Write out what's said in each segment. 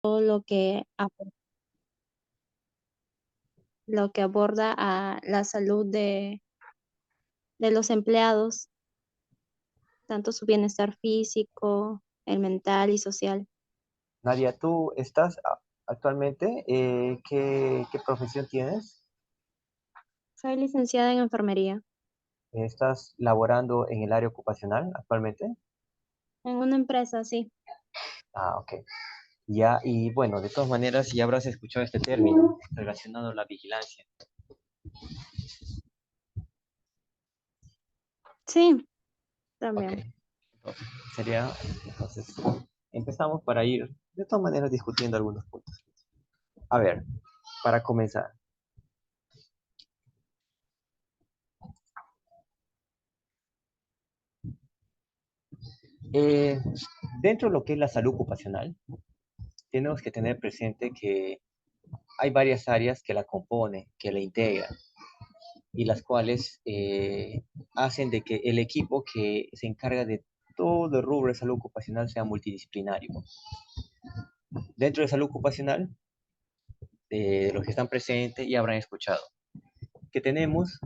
todo lo que aborda a la salud de los empleados, tanto su bienestar físico, el mental y social. Nadia, ¿tú estás actualmente? ¿Qué profesión tienes? Soy licenciada en enfermería ¿Estás laborando en el área ocupacional actualmente? en una empresa, sí. Ah, ok. Ya, y bueno, de todas maneras, ya habrás escuchado este término relacionado a la vigilancia. Sí, Ok. también. Entonces, sería, entonces, empezamos para ir, de todas maneras, discutiendo algunos puntos. A ver, para comenzar. eh, Dentro de lo que es la salud ocupacional, tenemos que tener presente que hay varias áreas que la componen, que la integran, y las cuales hacen de que el equipo que se encarga de todo el rubro de salud ocupacional sea multidisciplinario. Dentro de salud ocupacional, de los que están presentes y habrán escuchado, que tenemos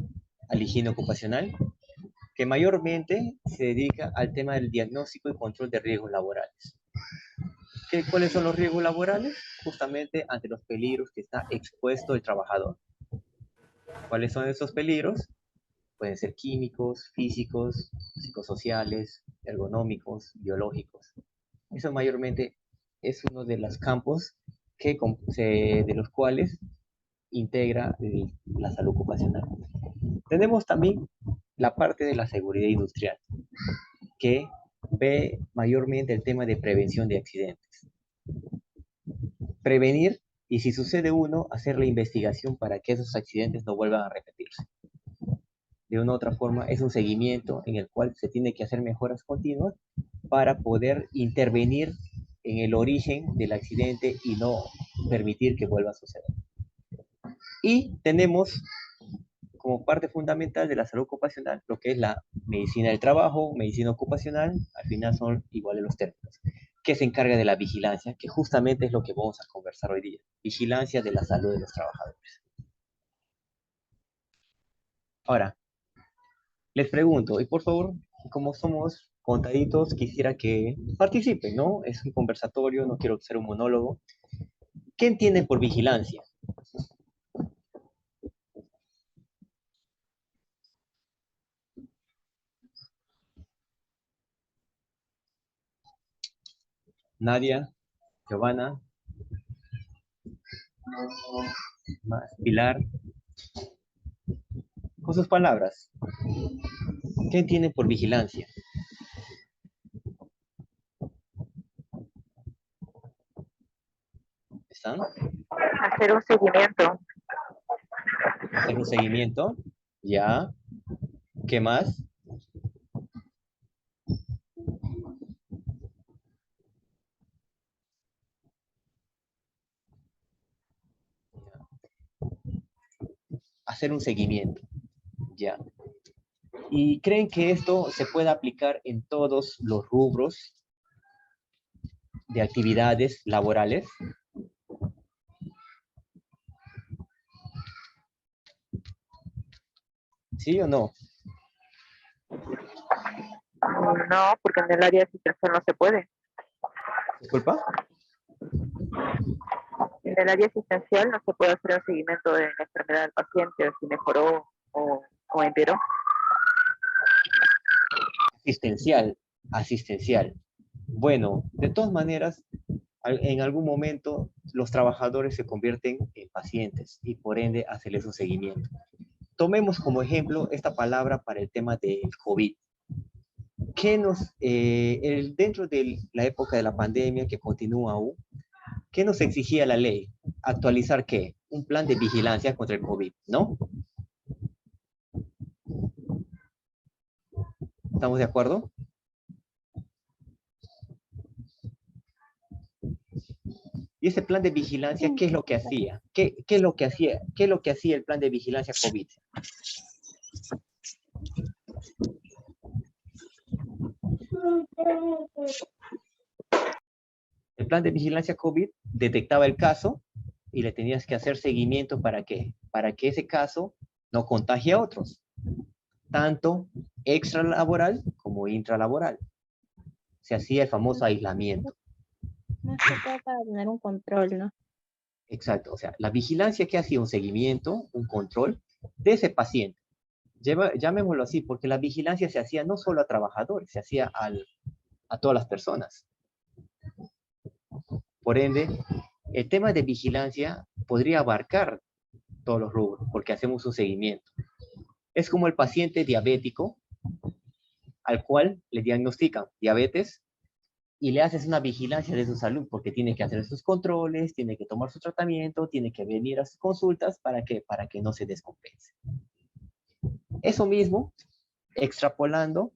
al higiene ocupacional, que mayormente se dedica al tema del diagnóstico y control de riesgos laborales. ¿Cuáles son los riesgos laborales? Justamente ante los peligros que está expuesto el trabajador. ¿Cuáles son esos peligros? Pueden ser químicos, físicos, psicosociales, ergonómicos, biológicos. Eso mayormente es uno de los campos de los cuales integra la salud ocupacional. Tenemos también la parte de la seguridad industrial, que ve mayormente el tema de prevención de accidentes. Prevenir y si sucede uno, hacer la investigación para que esos accidentes no vuelvan a repetirse. De una u otra forma, es un seguimiento en el cual se tiene que hacer mejoras continuas para poder intervenir en el origen del accidente y no permitir que vuelva a suceder. Y tenemos como parte fundamental de la salud ocupacional lo que es la medicina del trabajo, medicina ocupacional, al final son iguales los términos, que se encarga de la vigilancia, que justamente es lo que vamos a conversar hoy día, vigilancia de la salud de los trabajadores. Ahora, les pregunto, y por favor, como somos contaditos, quisiera que participen, ¿no? Es un conversatorio, no quiero ser un monólogo. ¿Qué entienden por vigilancia? Nadia, Giovanna, Pilar, con sus palabras, ¿qué entienden por vigilancia? ¿Están? Hacer un seguimiento. Hacer un seguimiento, ya. ¿Qué más? Hacer un seguimiento, ya. ¿Y creen que esto se puede aplicar en todos los rubros de actividades laborales? ¿Sí o no? No, porque en el área asistencial no se puede. ¿Disculpa? En el área asistencial no se puede hacer un seguimiento de la enfermedad del paciente, si mejoró o empeoró. Asistencial, asistencial. Bueno, de todas maneras, en algún momento los trabajadores se convierten en pacientes y por ende hacerles un seguimiento. Tomemos como ejemplo esta palabra para el tema del COVID. Dentro de la época de la pandemia que continúa aún, ¿qué nos exigía la ley? Actualizar ¿qué? Un plan de vigilancia contra el COVID, ¿no? ¿Estamos de acuerdo? Y ese plan de vigilancia, ¿qué es lo que hacía? ¿Qué es lo que hacía? ¿Qué es lo que hacía el plan de vigilancia COVID? El plan de vigilancia COVID detectaba el caso y le tenías que hacer seguimiento. ¿Para qué? Para que ese caso no contagie a otros, tanto extralaboral como intralaboral. Se hacía el famoso aislamiento. Más que todo para tener un control, ¿no? Exacto, o sea, la vigilancia que hacía un seguimiento, un control de ese paciente. Llamémoslo así, porque la vigilancia se hacía no solo a trabajadores, se hacía a todas las personas. Por ende, el tema de vigilancia podría abarcar todos los rubros, porque hacemos un seguimiento. Es como el paciente diabético, al cual le diagnostican diabetes y le haces una vigilancia de su salud, porque tiene que hacer sus controles, tiene que tomar su tratamiento, tiene que venir a sus consultas. ¿Para qué? Para que no se descompense. Eso mismo, extrapolando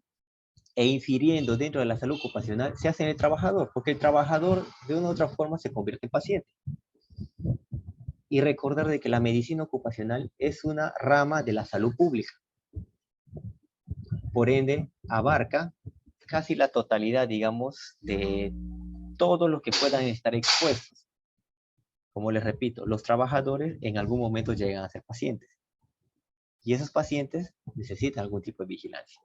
e infiriendo dentro de la salud ocupacional, se hace en el trabajador, porque el trabajador de una u otra forma se convierte en paciente. Y recordar de que la medicina ocupacional es una rama de la salud pública. Por ende, abarca casi la totalidad, digamos, de todos los que puedan estar expuestos. Como les repito, los trabajadores en algún momento llegan a ser pacientes. Y esos pacientes necesitan algún tipo de vigilancia.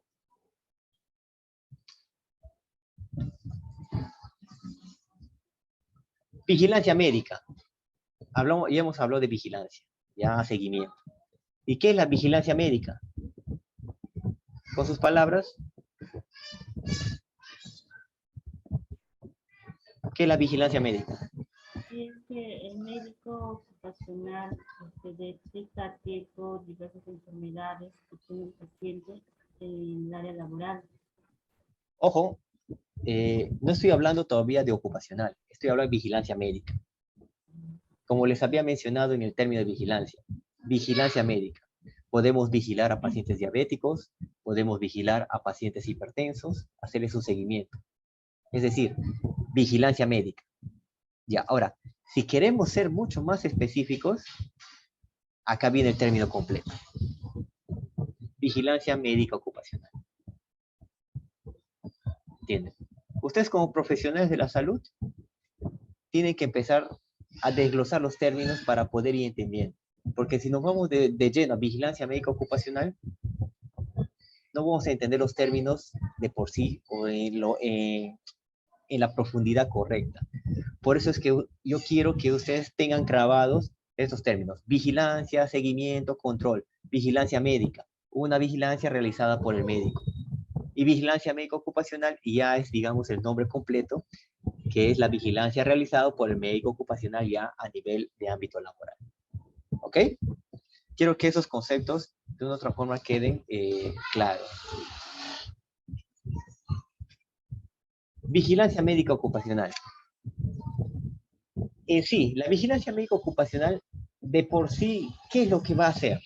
Vigilancia médica. Ya hemos hablado de vigilancia, ya seguimiento. ¿Y qué es la vigilancia médica? Con sus palabras, ¿qué es la vigilancia médica? Es que el médico ocupacional detecta a tiempo diversas enfermedades que tiene el paciente en el área laboral. Ojo, no estoy hablando todavía de ocupacional, estoy hablando de vigilancia médica. Como les había mencionado en el término de vigilancia médica. Podemos vigilar a pacientes diabéticos, podemos vigilar a pacientes hipertensos, hacerles un seguimiento. Es decir, vigilancia médica. Ya, ahora, si queremos ser mucho más específicos, acá viene el término completo. Vigilancia médica ocupacional. ¿Entienden? Ustedes como profesionales de la salud tienen que empezar a desglosar los términos para poder ir entendiendo. Porque si nos vamos de lleno a vigilancia médica ocupacional, no vamos a entender los términos de por sí o en la profundidad correcta. Por eso es que yo quiero que ustedes tengan grabados estos términos. Vigilancia, seguimiento, control. Vigilancia médica. Una vigilancia realizada por el médico. Y vigilancia médica ocupacional ya es, digamos, el nombre completo, que es la vigilancia realizada por el médico ocupacional ya a nivel de ámbito laboral. ¿Ok? Quiero que esos conceptos de una u otra forma queden claros. Vigilancia médica ocupacional. En sí, la vigilancia médica ocupacional, de por sí, ¿qué es lo que va a hacer?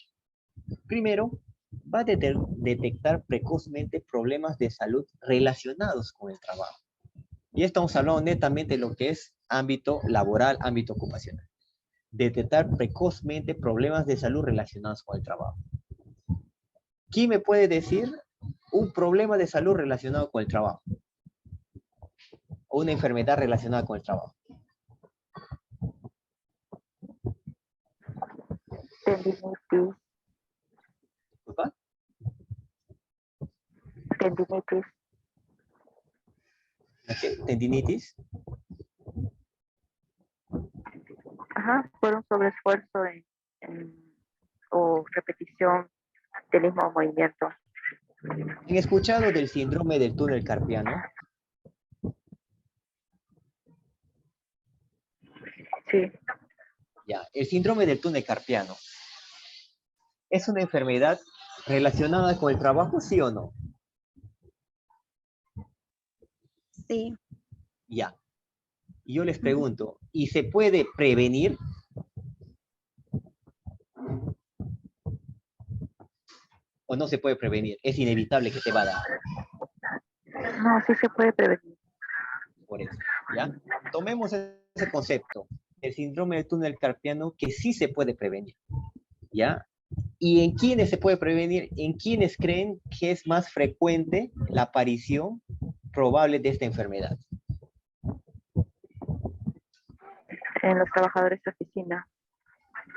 Primero, va a detectar precozmente problemas de salud relacionados con el trabajo. Y estamos hablando netamente de lo que es ámbito laboral, ámbito ocupacional. Detectar precozmente problemas de salud relacionados con el trabajo. ¿Quién me puede decir un problema de salud relacionado con el trabajo? O una enfermedad relacionada con el trabajo. Tendinitis. ¿Disculpa? Tendinitis. ¿Okay? ¿Tendinitis? Ajá, por un sobreesfuerzo o repetición del mismo movimiento. ¿Han escuchado del síndrome del túnel carpiano? Sí. Ya, el síndrome del túnel carpiano ¿es una enfermedad relacionada con el trabajo, sí o no? Sí. Ya. Y yo les pregunto, ¿y se puede prevenir? ¿O no se puede prevenir? Es inevitable que te va a dar. No, sí se puede prevenir. Por eso, ¿ya? Tomemos ese concepto, el síndrome del túnel carpiano, que sí se puede prevenir, ¿ya? ¿Y en quiénes se puede prevenir? ¿En quiénes creen que es más frecuente la aparición probable de esta enfermedad? En los trabajadores de oficina.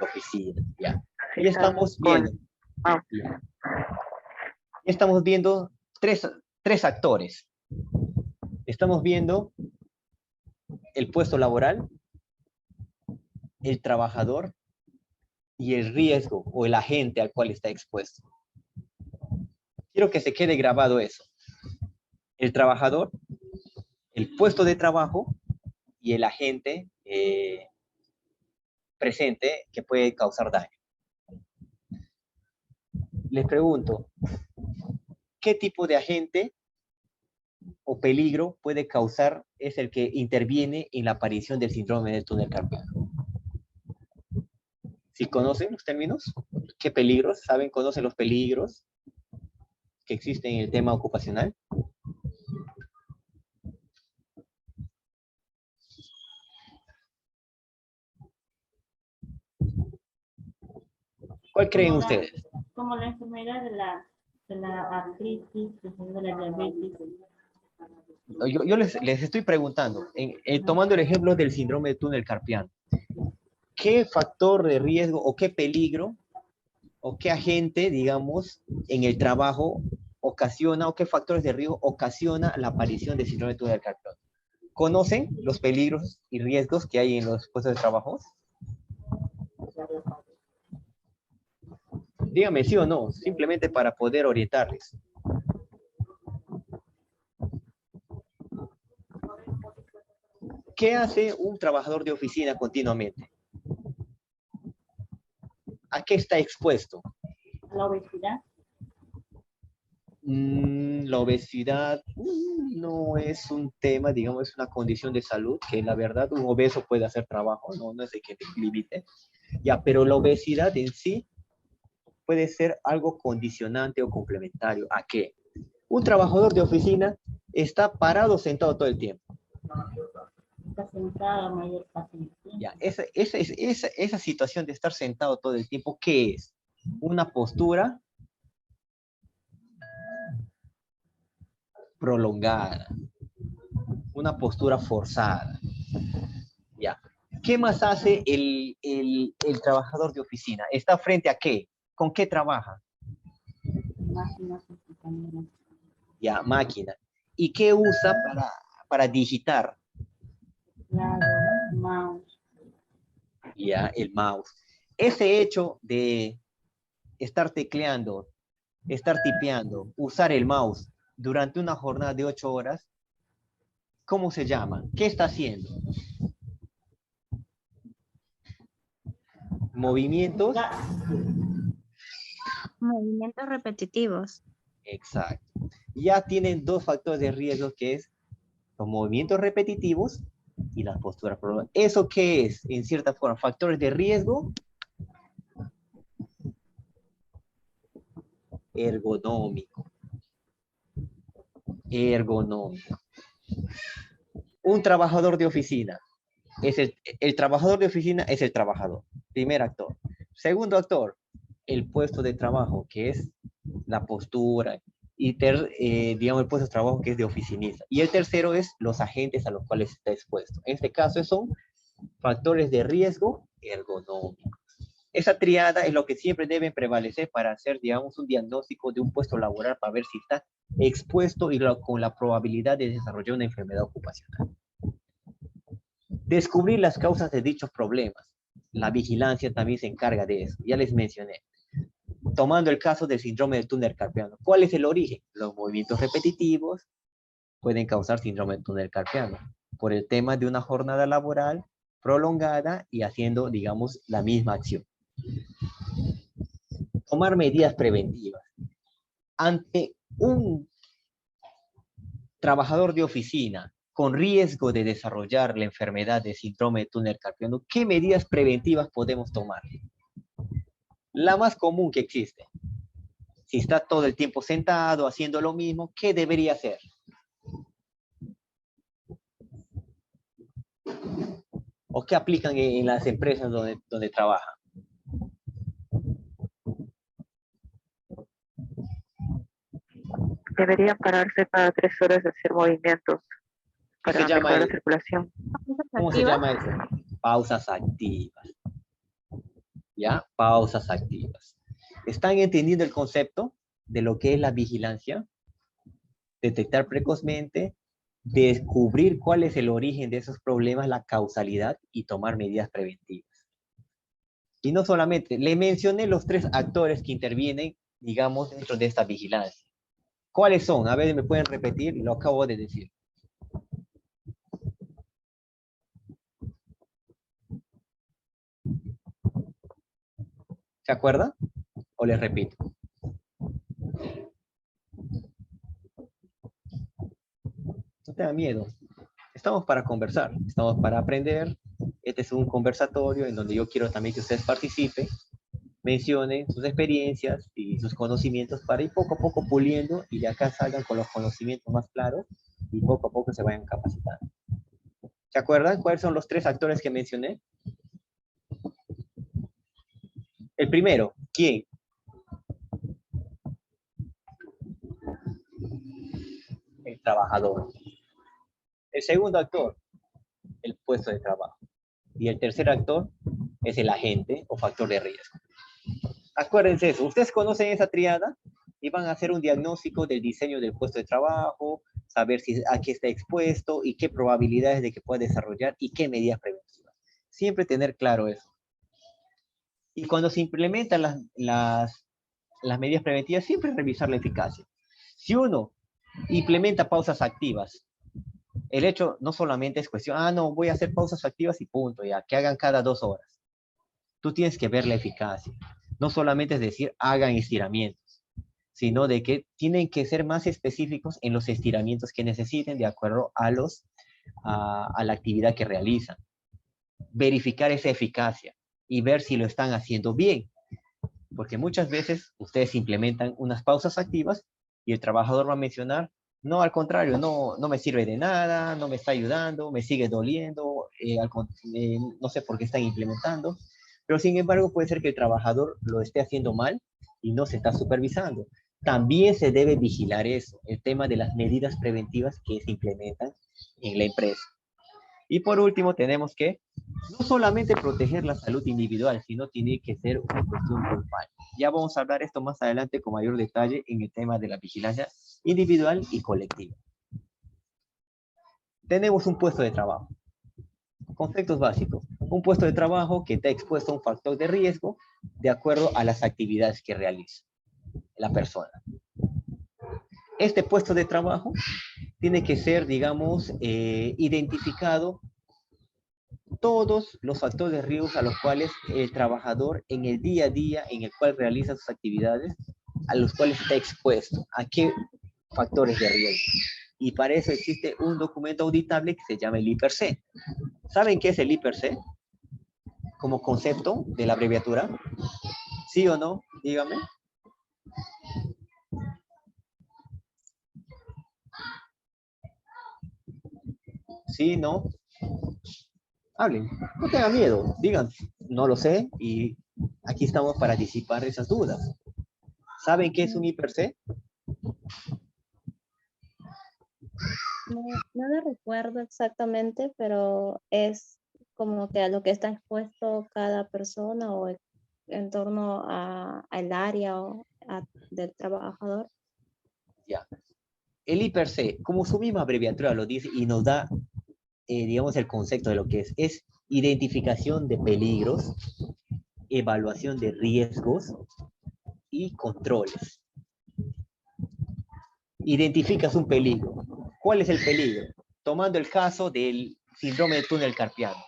Oficina, ya. Sí, Y estamos con- viendo, ya. Estamos viendo tres actores. Estamos viendo el puesto laboral, el trabajador y el riesgo o el agente al cual está expuesto. Quiero que se quede grabado eso. El trabajador, el puesto de trabajo y el agente presente que puede causar daño. Les pregunto, ¿qué tipo de agente o peligro puede causar es el que interviene en la aparición del síndrome del túnel carpiano? ¿Sí conocen los términos? ¿Qué peligros? ¿Saben? ¿Conocen los peligros que existen en el tema ocupacional? ¿Cuál creen ustedes? Como la enfermedad de la artritis, de la diabetes. Yo les estoy preguntando, tomando el ejemplo del síndrome de túnel carpiano, ¿qué factor de riesgo o qué peligro o qué agente, digamos, en el trabajo ocasiona o qué factores de riesgo ocasiona la aparición del síndrome de túnel carpiano? ¿Conocen los peligros y riesgos que hay en los puestos de trabajo? Dígame sí o no, simplemente para poder orientarles. ¿Qué hace un trabajador de oficina continuamente? ¿A qué está expuesto? La obesidad. La obesidad no es un tema, digamos, es una condición de salud que la verdad un obeso puede hacer trabajo, no es de que te limite. Ya, pero la obesidad en sí puede ser algo condicionante o complementario. ¿A qué? Un trabajador de oficina está parado, sentado todo el tiempo. Está sentada mayor parte del tiempo. Ya, esa situación de estar sentado todo el tiempo, ¿qué es? Una postura prolongada, una postura forzada. Ya. ¿Qué más hace el trabajador de oficina? ¿Está frente a qué? ¿Con qué trabaja? Máquinas y compañeras. Ya, máquina. ¿Y qué usa para digitar? Claro, mouse. Ya, el mouse. Ese hecho de estar tecleando, estar tipeando, usar el mouse durante una jornada de 8 horas, ¿cómo se llama? ¿Qué está haciendo? Movimientos. Movimientos repetitivos. Exacto. Ya tienen dos factores de riesgo que es los movimientos repetitivos y las posturas prolongadas. ¿Eso qué es? En cierta forma, factores de riesgo ergonómico. Ergonómico. Un trabajador de oficina. El trabajador de oficina es el trabajador. Primer actor. Segundo actor, el puesto de trabajo, que es la postura. Y digamos, el puesto de trabajo que es de oficinista. Y el tercero es los agentes a los cuales está expuesto. En este caso son factores de riesgo ergonómico. Esa triada es lo que siempre deben prevalecer para hacer, digamos, un diagnóstico de un puesto laboral para ver si está expuesto y con la probabilidad de desarrollar una enfermedad ocupacional. Descubrir las causas de dichos problemas. La vigilancia también se encarga de eso. Ya les mencioné. Tomando el caso del síndrome del túnel carpiano. ¿Cuál es el origen? Los movimientos repetitivos pueden causar síndrome del túnel carpiano por el tema de una jornada laboral prolongada y haciendo, digamos, la misma acción. Tomar medidas preventivas. Ante un trabajador de oficina con riesgo de desarrollar la enfermedad de síndrome de túnel carpiano, ¿qué medidas preventivas podemos tomar? La más común que existe. Si está todo el tiempo sentado, haciendo lo mismo, ¿qué debería hacer? ¿O qué aplican en las empresas donde trabajan? Deberían pararse cada 3 horas de hacer movimientos para mejorar la circulación. ¿Cómo se llama eso? pausas activas. ¿Ya? Pausas activas. ¿Están entendiendo el concepto de lo que es la vigilancia? Detectar precozmente, descubrir cuál es el origen de esos problemas, la causalidad y tomar medidas preventivas. Y no solamente, le mencioné los 3 actores que intervienen, digamos, dentro de esta vigilancia. ¿Cuáles son? A ver, ¿me pueden repetir? Lo acabo de decir. ¿Se acuerdan? ¿O les repito? No tengan miedo. Estamos para conversar, estamos para aprender. Este es un conversatorio en donde yo quiero también que ustedes participen, mencionen sus experiencias y sus conocimientos para ir poco a poco puliendo y de acá salgan con los conocimientos más claros y poco a poco se vayan capacitando. ¿Se acuerdan cuáles son los 3 actores que mencioné? El primero, ¿quién? El trabajador. El segundo actor, el puesto de trabajo. Y el tercer actor es el agente o factor de riesgo. Acuérdense eso, ustedes conocen esa triada y van a hacer un diagnóstico del diseño del puesto de trabajo, saber si a qué está expuesto y qué probabilidades de que pueda desarrollar y qué medidas preventivas. Siempre tener claro eso. Y cuando se implementan las medidas preventivas, siempre revisar la eficacia. Si uno implementa pausas activas, el hecho no solamente es cuestión, no, voy a hacer pausas activas y punto, ya, que hagan cada 2 horas. Tú tienes que ver la eficacia. No solamente es decir, hagan estiramientos, sino de que tienen que ser más específicos en los estiramientos que necesiten de acuerdo a la actividad que realizan. Verificar esa eficacia y ver si lo están haciendo bien. Porque muchas veces ustedes implementan unas pausas activas y el trabajador va a mencionar, no, al contrario, no me sirve de nada, no me está ayudando, me sigue doliendo, no sé por qué están implementando. Pero sin embargo puede ser que el trabajador lo esté haciendo mal y no se está supervisando. También se debe vigilar eso, el tema de las medidas preventivas que se implementan en la empresa. Y por último tenemos que no solamente proteger la salud individual, sino tiene que ser una cuestión grupal. Ya vamos a hablar esto más adelante con mayor detalle en el tema de la vigilancia individual y colectiva. Tenemos un puesto de trabajo. Conceptos básicos. Un puesto de trabajo que está expuesto a un factor de riesgo de acuerdo a las actividades que realiza la persona. Este puesto de trabajo tiene que ser, digamos, identificado todos los factores de riesgo a los cuales el trabajador en el día a día en el cual realiza sus actividades, a los cuales está expuesto. ¿A qué factores de riesgo? Y para eso existe un documento auditable que se llama el IPRC. ¿Saben qué es el IPRC? Como concepto de la abreviatura. ¿Sí o no? Dígame. ¿Sí? ¿No? Hablen. No tengan miedo. Digan, no lo sé y aquí estamos para disipar esas dudas. ¿Saben qué es un IPRC? No lo recuerdo exactamente, pero es como que a lo que está expuesto cada persona o en torno al área del trabajador. Ya. El IPRC, como su misma abreviatura lo dice y nos da, digamos, el concepto de lo que es identificación de peligros, evaluación de riesgos y controles. Identificas un peligro. ¿Cuál es el peligro? Tomando el caso del síndrome de túnel carpiano.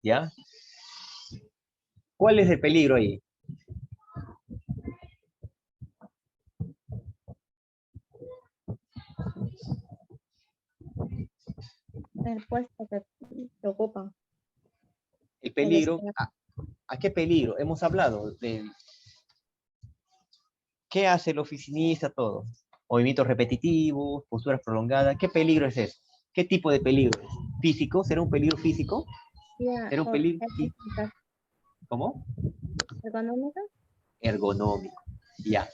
¿Ya? ¿Cuál es el peligro ahí? El puesto que ocupan. El peligro, ¿a qué peligro? Hemos hablado de qué hace el oficinista, todo. Movimientos repetitivos, posturas prolongadas. ¿Qué peligro es eso? ¿Qué tipo de peligro es? ¿Físico? ¿Será un peligro físico? ¿Será un peligro? ¿Cómo? ¿Ergonómica? Ergonómico. Ya.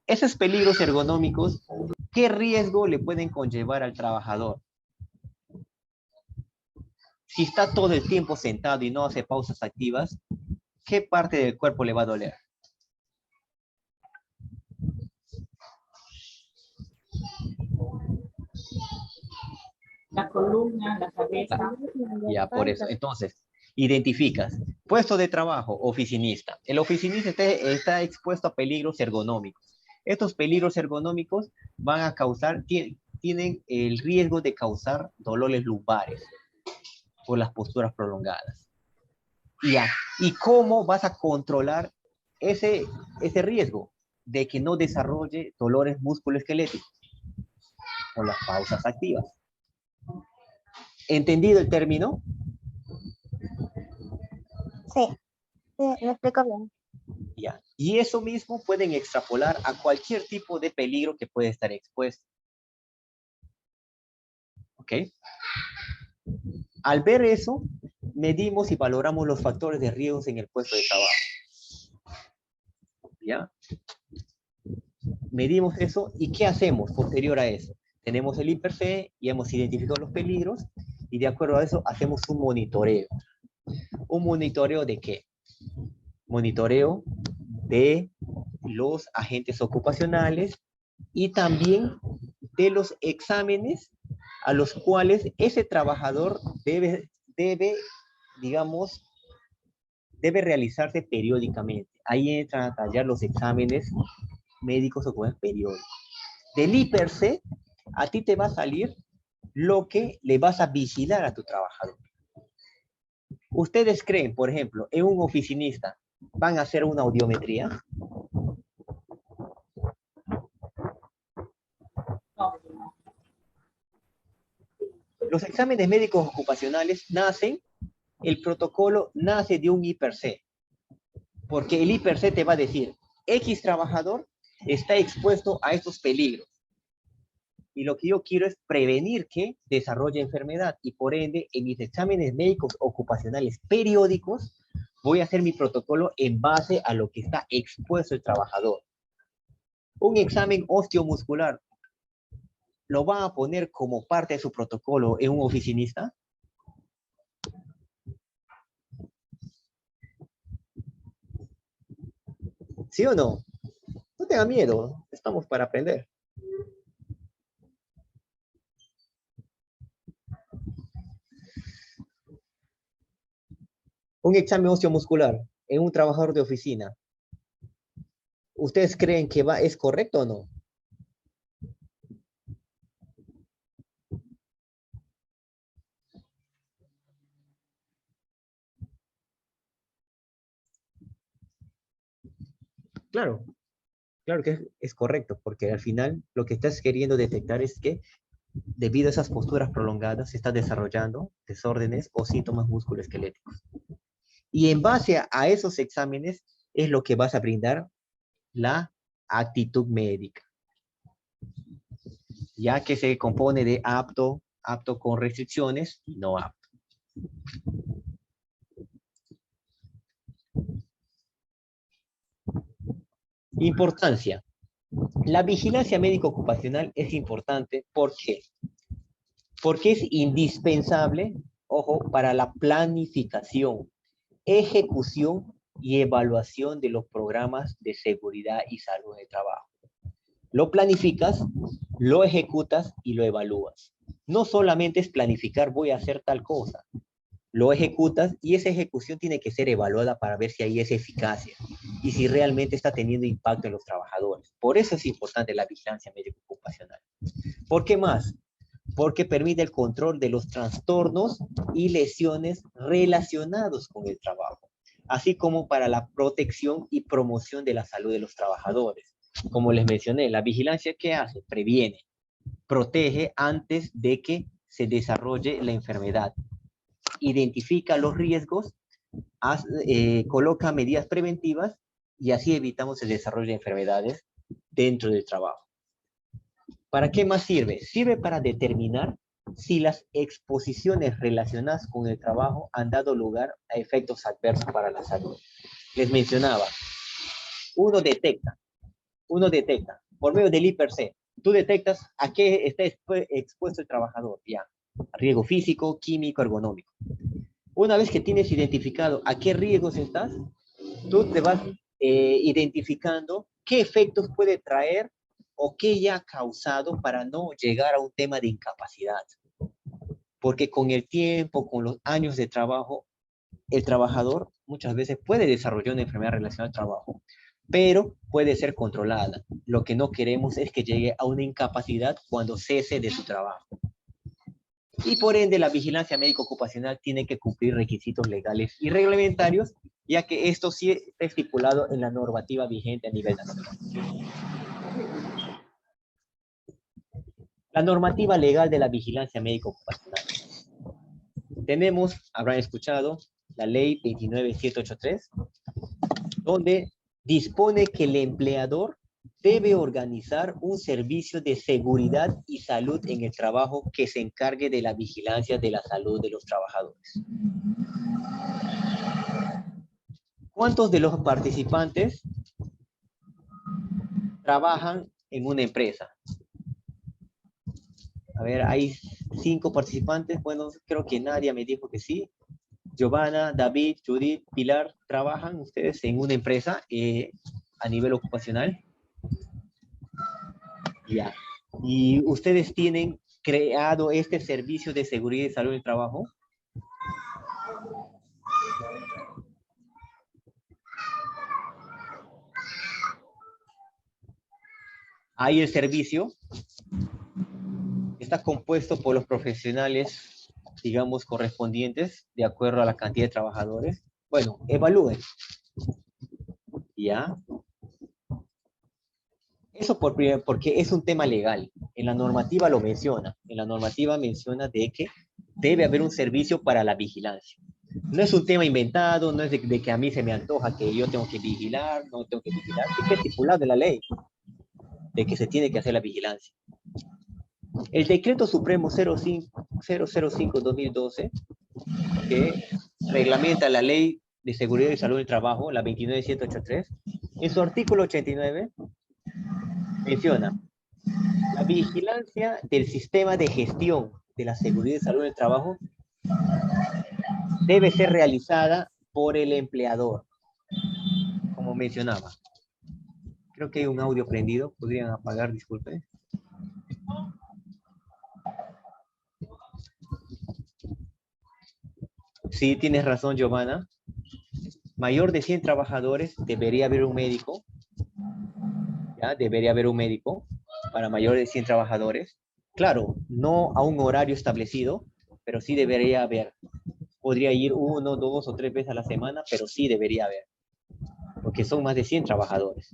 Esos peligros ergonómicos, ¿qué riesgo le pueden conllevar al trabajador? Si está todo el tiempo sentado y no hace pausas activas, ¿qué parte del cuerpo le va a doler? La columna, la cabeza. Ya, por eso. Entonces, identificas. Puesto de trabajo, oficinista. El oficinista está expuesto a peligros ergonómicos. Estos peligros ergonómicos van a causar, tienen el riesgo de causar dolores lumbares por las posturas prolongadas. Ya. ¿Y cómo vas a controlar ese riesgo de que no desarrolle dolores musculoesqueléticos? Con las pausas activas. ¿Entendido el término? Sí, me explico bien. Ya. Y eso mismo pueden extrapolar a cualquier tipo de peligro que puede estar expuesto. ¿Ok? Al ver eso, medimos y valoramos los factores de riesgo en el puesto de trabajo. ¿Ya? Medimos eso y ¿qué hacemos posterior a eso? Tenemos el IPC y hemos identificado los peligros y de acuerdo a eso hacemos un monitoreo. ¿Un monitoreo de qué? Monitoreo de los agentes ocupacionales y también de los exámenes a los cuales ese trabajador debe realizarse periódicamente. Ahí entran a tallar los exámenes médicos o periódicos. Del IPC, a ti te va a salir lo que le vas a vigilar a tu trabajador. ¿Ustedes creen, por ejemplo, en un oficinista van a hacer una audiometría? Los exámenes médicos ocupacionales el protocolo nace de un IPC, porque el IPC te va a decir, X trabajador está expuesto a estos peligros. Y lo que yo quiero es prevenir que desarrolle enfermedad. Y por ende, en mis exámenes médicos ocupacionales periódicos, voy a hacer mi protocolo en base a lo que está expuesto el trabajador. Un examen osteomuscular, ¿lo va a poner como parte de su protocolo en un oficinista? ¿Sí o no? No tenga miedo, estamos para aprender. Un examen osteomuscular en un trabajador de oficina, ¿ustedes creen que es correcto o no? Claro, claro que es correcto, porque al final lo que estás queriendo detectar es que debido a esas posturas prolongadas se está desarrollando desórdenes o síntomas musculoesqueléticos. Y en base a esos exámenes es lo que vas a brindar la actitud médica, ya que se compone de apto con restricciones y no apto. Importancia. La vigilancia médico ocupacional es importante. ¿Por qué? Porque es indispensable, ojo, para la planificación, ejecución y evaluación de los programas de seguridad y salud en el trabajo. Lo planificas, lo ejecutas y lo evalúas. No solamente es planificar, voy a hacer tal cosa. Lo ejecutas y esa ejecución tiene que ser evaluada para ver si ahí es eficacia y si realmente está teniendo impacto en los trabajadores. Por eso es importante la vigilancia médico ocupacional. ¿Por qué más? Porque permite el control de los trastornos y lesiones relacionados con el trabajo, así como para la protección y promoción de la salud de los trabajadores. Como les mencioné, la vigilancia, ¿qué hace? Previene, protege antes de que se desarrolle la enfermedad, identifica los riesgos, coloca medidas preventivas y así evitamos el desarrollo de enfermedades dentro del trabajo. ¿Para qué más sirve? Sirve para determinar si las exposiciones relacionadas con el trabajo han dado lugar a efectos adversos para la salud. Les mencionaba, uno detecta, por medio del IPC, tú detectas a qué está expuesto el trabajador, ya. Riesgo físico, químico, ergonómico. Una vez que tienes identificado a qué riesgos estás, tú te vas identificando qué efectos puede traer o qué ya ha causado para no llegar a un tema de incapacidad. Porque con el tiempo, con los años de trabajo, el trabajador muchas veces puede desarrollar una enfermedad relacionada al trabajo, pero puede ser controlada. Lo que no queremos es que llegue a una incapacidad cuando cese de su trabajo. Y por ende, la vigilancia médico ocupacional tiene que cumplir requisitos legales y reglamentarios, ya que esto sí está estipulado en la normativa vigente a nivel nacional. La normativa legal de la vigilancia médico ocupacional. Tenemos, habrán escuchado, la ley 29783, donde dispone que el empleador debe organizar un servicio de seguridad y salud en el trabajo que se encargue de la vigilancia de la salud de los trabajadores. ¿Cuántos de los participantes trabajan en una empresa? A ver, hay 5 participantes. Bueno, creo que Nadia me dijo que sí. Giovanna, David, Judith, Pilar, ¿trabajan ustedes en una empresa a nivel ocupacional? Ya. ¿Y ustedes tienen creado este servicio de seguridad y salud en el trabajo? Ahí el servicio está compuesto por los profesionales, digamos, correspondientes, de acuerdo a la cantidad de trabajadores. Bueno, evalúen. ¿Ya? Eso porque es un tema legal. En la normativa lo menciona. En la normativa menciona de que debe haber un servicio para la vigilancia. No es un tema inventado, no es de que a mí se me antoja que yo tengo que vigilar, no tengo que vigilar. Es estipulado en la ley de que se tiene que hacer la vigilancia. El Decreto Supremo 005-2012, que reglamenta la Ley de Seguridad y Salud del Trabajo, la 29783, en su artículo 89, menciona la vigilancia del sistema de gestión de la seguridad y salud del trabajo debe ser realizada por el empleador, como mencionaba. Creo que hay un audio prendido, podrían apagar, disculpen. Sí, tienes razón, Giovanna. Mayor de 100 trabajadores, debería haber un médico. ¿Ya? Debería haber un médico para mayor de 100 trabajadores. Claro, no a un horario establecido, pero sí debería haber. Podría ir 1, 2 o 3 veces a la semana, pero sí debería haber. Porque son más de 100 trabajadores.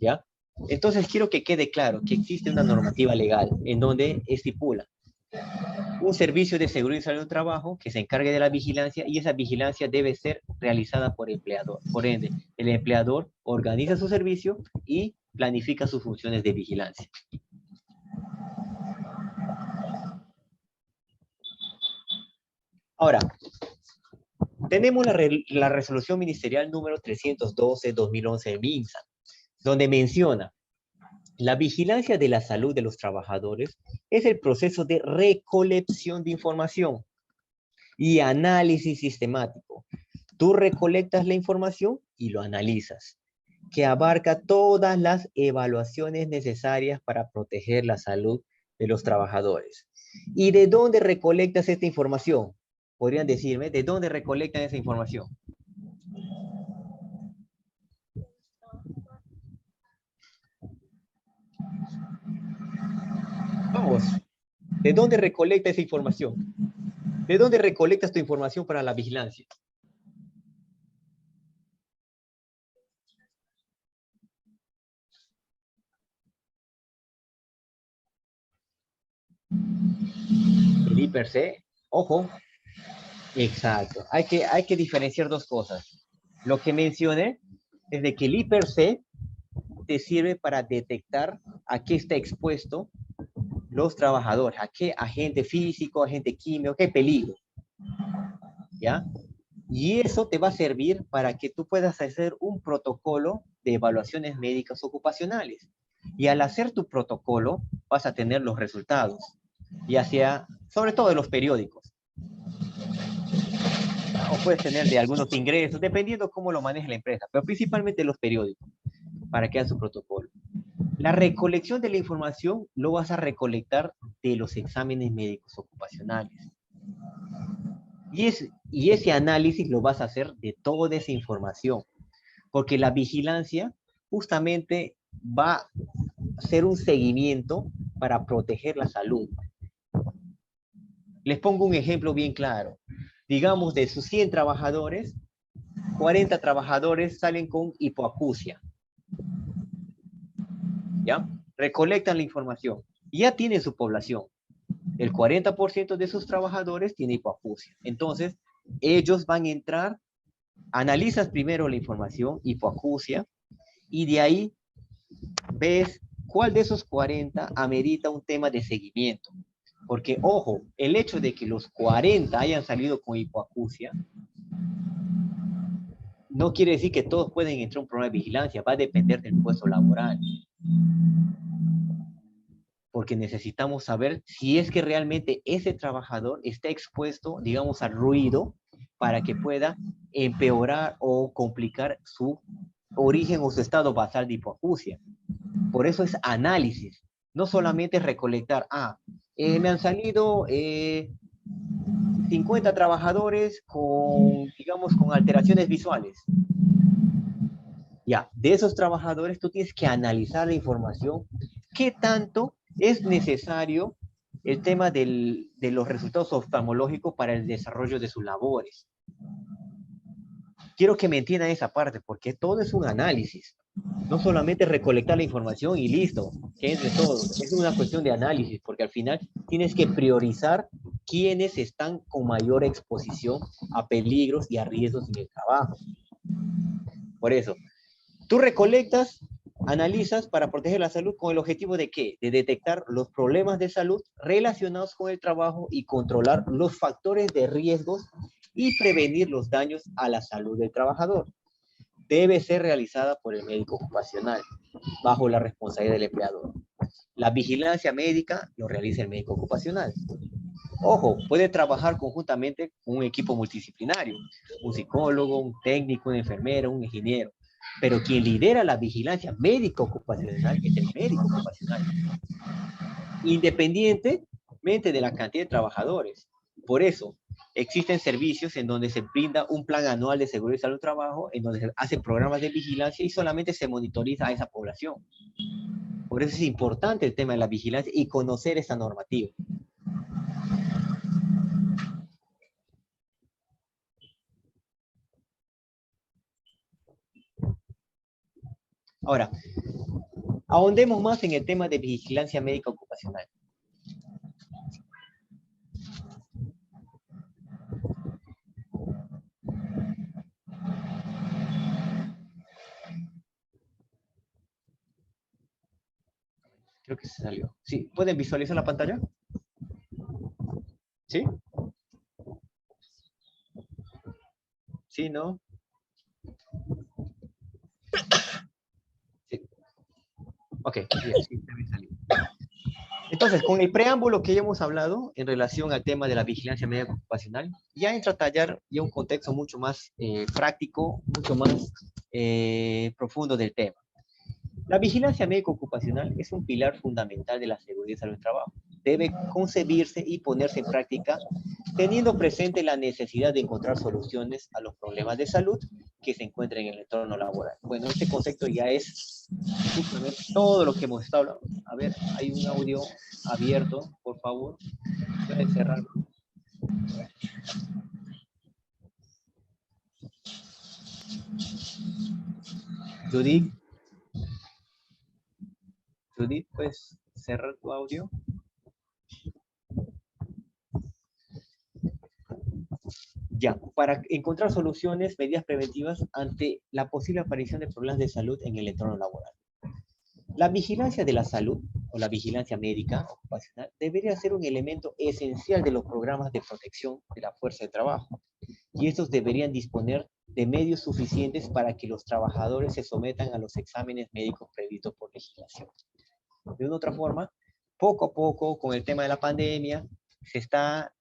¿Ya? Entonces quiero que quede claro que existe una normativa legal en donde estipula un servicio de seguridad y salud del trabajo que se encargue de la vigilancia, y esa vigilancia debe ser realizada por el empleador. Por ende, el empleador organiza su servicio y planifica sus funciones de vigilancia. Ahora, tenemos la resolución ministerial número 312-2011 del MINSA, donde menciona: la vigilancia de la salud de los trabajadores es el proceso de recolección de información y análisis sistemático. Tú recolectas la información y lo analizas, que abarca todas las evaluaciones necesarias para proteger la salud de los trabajadores. ¿Y de dónde recolectas esta información? ¿Podrían decirme de dónde recolectan esa información? Vamos, ¿de dónde recolecta esa información? ¿De dónde recolectas tu información para la vigilancia? El IPRC, ojo, exacto. Hay que diferenciar dos cosas. Lo que mencioné es de que el IPRC te sirve para detectar a qué está expuesto los trabajadores, a qué agente físico, agente químico, qué peligro. ¿Ya? Y eso te va a servir para que tú puedas hacer un protocolo de evaluaciones médicas ocupacionales. Y al hacer tu protocolo, vas a tener los resultados. ya sea, sobre todo de los periódicos, o puedes tener de algunos ingresos, dependiendo cómo lo maneje la empresa, pero principalmente los periódicos, para que hagan su protocolo. La recolección de la información lo vas a recolectar de los exámenes médicos ocupacionales. Y ese análisis lo vas a hacer de toda esa información, porque la vigilancia justamente va a hacer un seguimiento para proteger la salud. Les pongo un ejemplo bien claro. Digamos, de sus 100 trabajadores, 40 trabajadores salen con hipoacusia. ¿Ya? Recolectan la información. Ya tienen su población. El 40% de sus trabajadores tiene hipoacusia. Entonces, ellos van a entrar, analizas primero la información, hipoacusia, y de ahí ves cuál de esos 40 amerita un tema de seguimiento. Porque, ojo, el hecho de que los 40 hayan salido con hipoacusia no quiere decir que todos pueden entrar en un programa de vigilancia, va a depender del puesto laboral. Porque necesitamos saber si es que realmente ese trabajador está expuesto, digamos, al ruido para que pueda empeorar o complicar su origen o su estado basal de hipoacusia. Por eso es análisis, no solamente recolectar, me han salido 50 trabajadores con, digamos, con alteraciones visuales. Ya, de esos trabajadores tú tienes que analizar la información, qué tanto es necesario el tema de los resultados oftalmológicos para el desarrollo de sus labores. Quiero que me entiendan esa parte, porque todo es un análisis. No solamente recolectar la información y listo, que entre todos. Es una cuestión de análisis, porque al final tienes que priorizar quiénes están con mayor exposición a peligros y a riesgos en el trabajo. Por eso, tú recolectas, analizas para proteger la salud con el objetivo de ¿qué? De detectar los problemas de salud relacionados con el trabajo y controlar los factores de riesgos y prevenir los daños a la salud del trabajador. Debe ser realizada por el médico ocupacional, bajo la responsabilidad del empleador. La vigilancia médica lo realiza el médico ocupacional. Ojo, puede trabajar conjuntamente con un equipo multidisciplinario, un psicólogo, un técnico, un enfermero, un ingeniero. Pero quien lidera la vigilancia médica ocupacional es el médico ocupacional, independientemente de la cantidad de trabajadores. Por eso, existen servicios en donde se brinda un plan anual de seguridad y salud del trabajo, en donde se hacen programas de vigilancia y solamente se monitoriza a esa población. Por eso es importante el tema de la vigilancia y conocer esa normativa. Ahora, ahondemos más en el tema de vigilancia médica ocupacional. Creo que se salió. ¿Sí? ¿Pueden visualizar la pantalla? ¿Sí? ¿Sí, no? Sí. Ok, bien, sí, debe salir. Entonces, con el preámbulo que ya hemos hablado en relación al tema de la vigilancia médica ocupacional, ya entra a tallar ya un contexto mucho más práctico, mucho más profundo del tema. La vigilancia médica ocupacional es un pilar fundamental de la seguridad y salud del trabajo. Debe concebirse y ponerse en práctica teniendo presente la necesidad de encontrar soluciones a los problemas de salud que se encuentran en el entorno laboral. Bueno, este concepto ya es justamente todo lo que hemos estado hablando. A ver, hay un audio abierto, por favor. Pueden cerrar. Judith. Judith, ¿puedes cerrar tu audio? Ya, para encontrar soluciones, medidas preventivas ante la posible aparición de problemas de salud en el entorno laboral. La vigilancia de la salud, o la vigilancia médica ocupacional, debería ser un elemento esencial de los programas de protección de la fuerza de trabajo, y estos deberían disponer de medios suficientes para que los trabajadores se sometan a los exámenes médicos previstos por legislación. De una otra forma, poco a poco, con el tema de la pandemia, se está,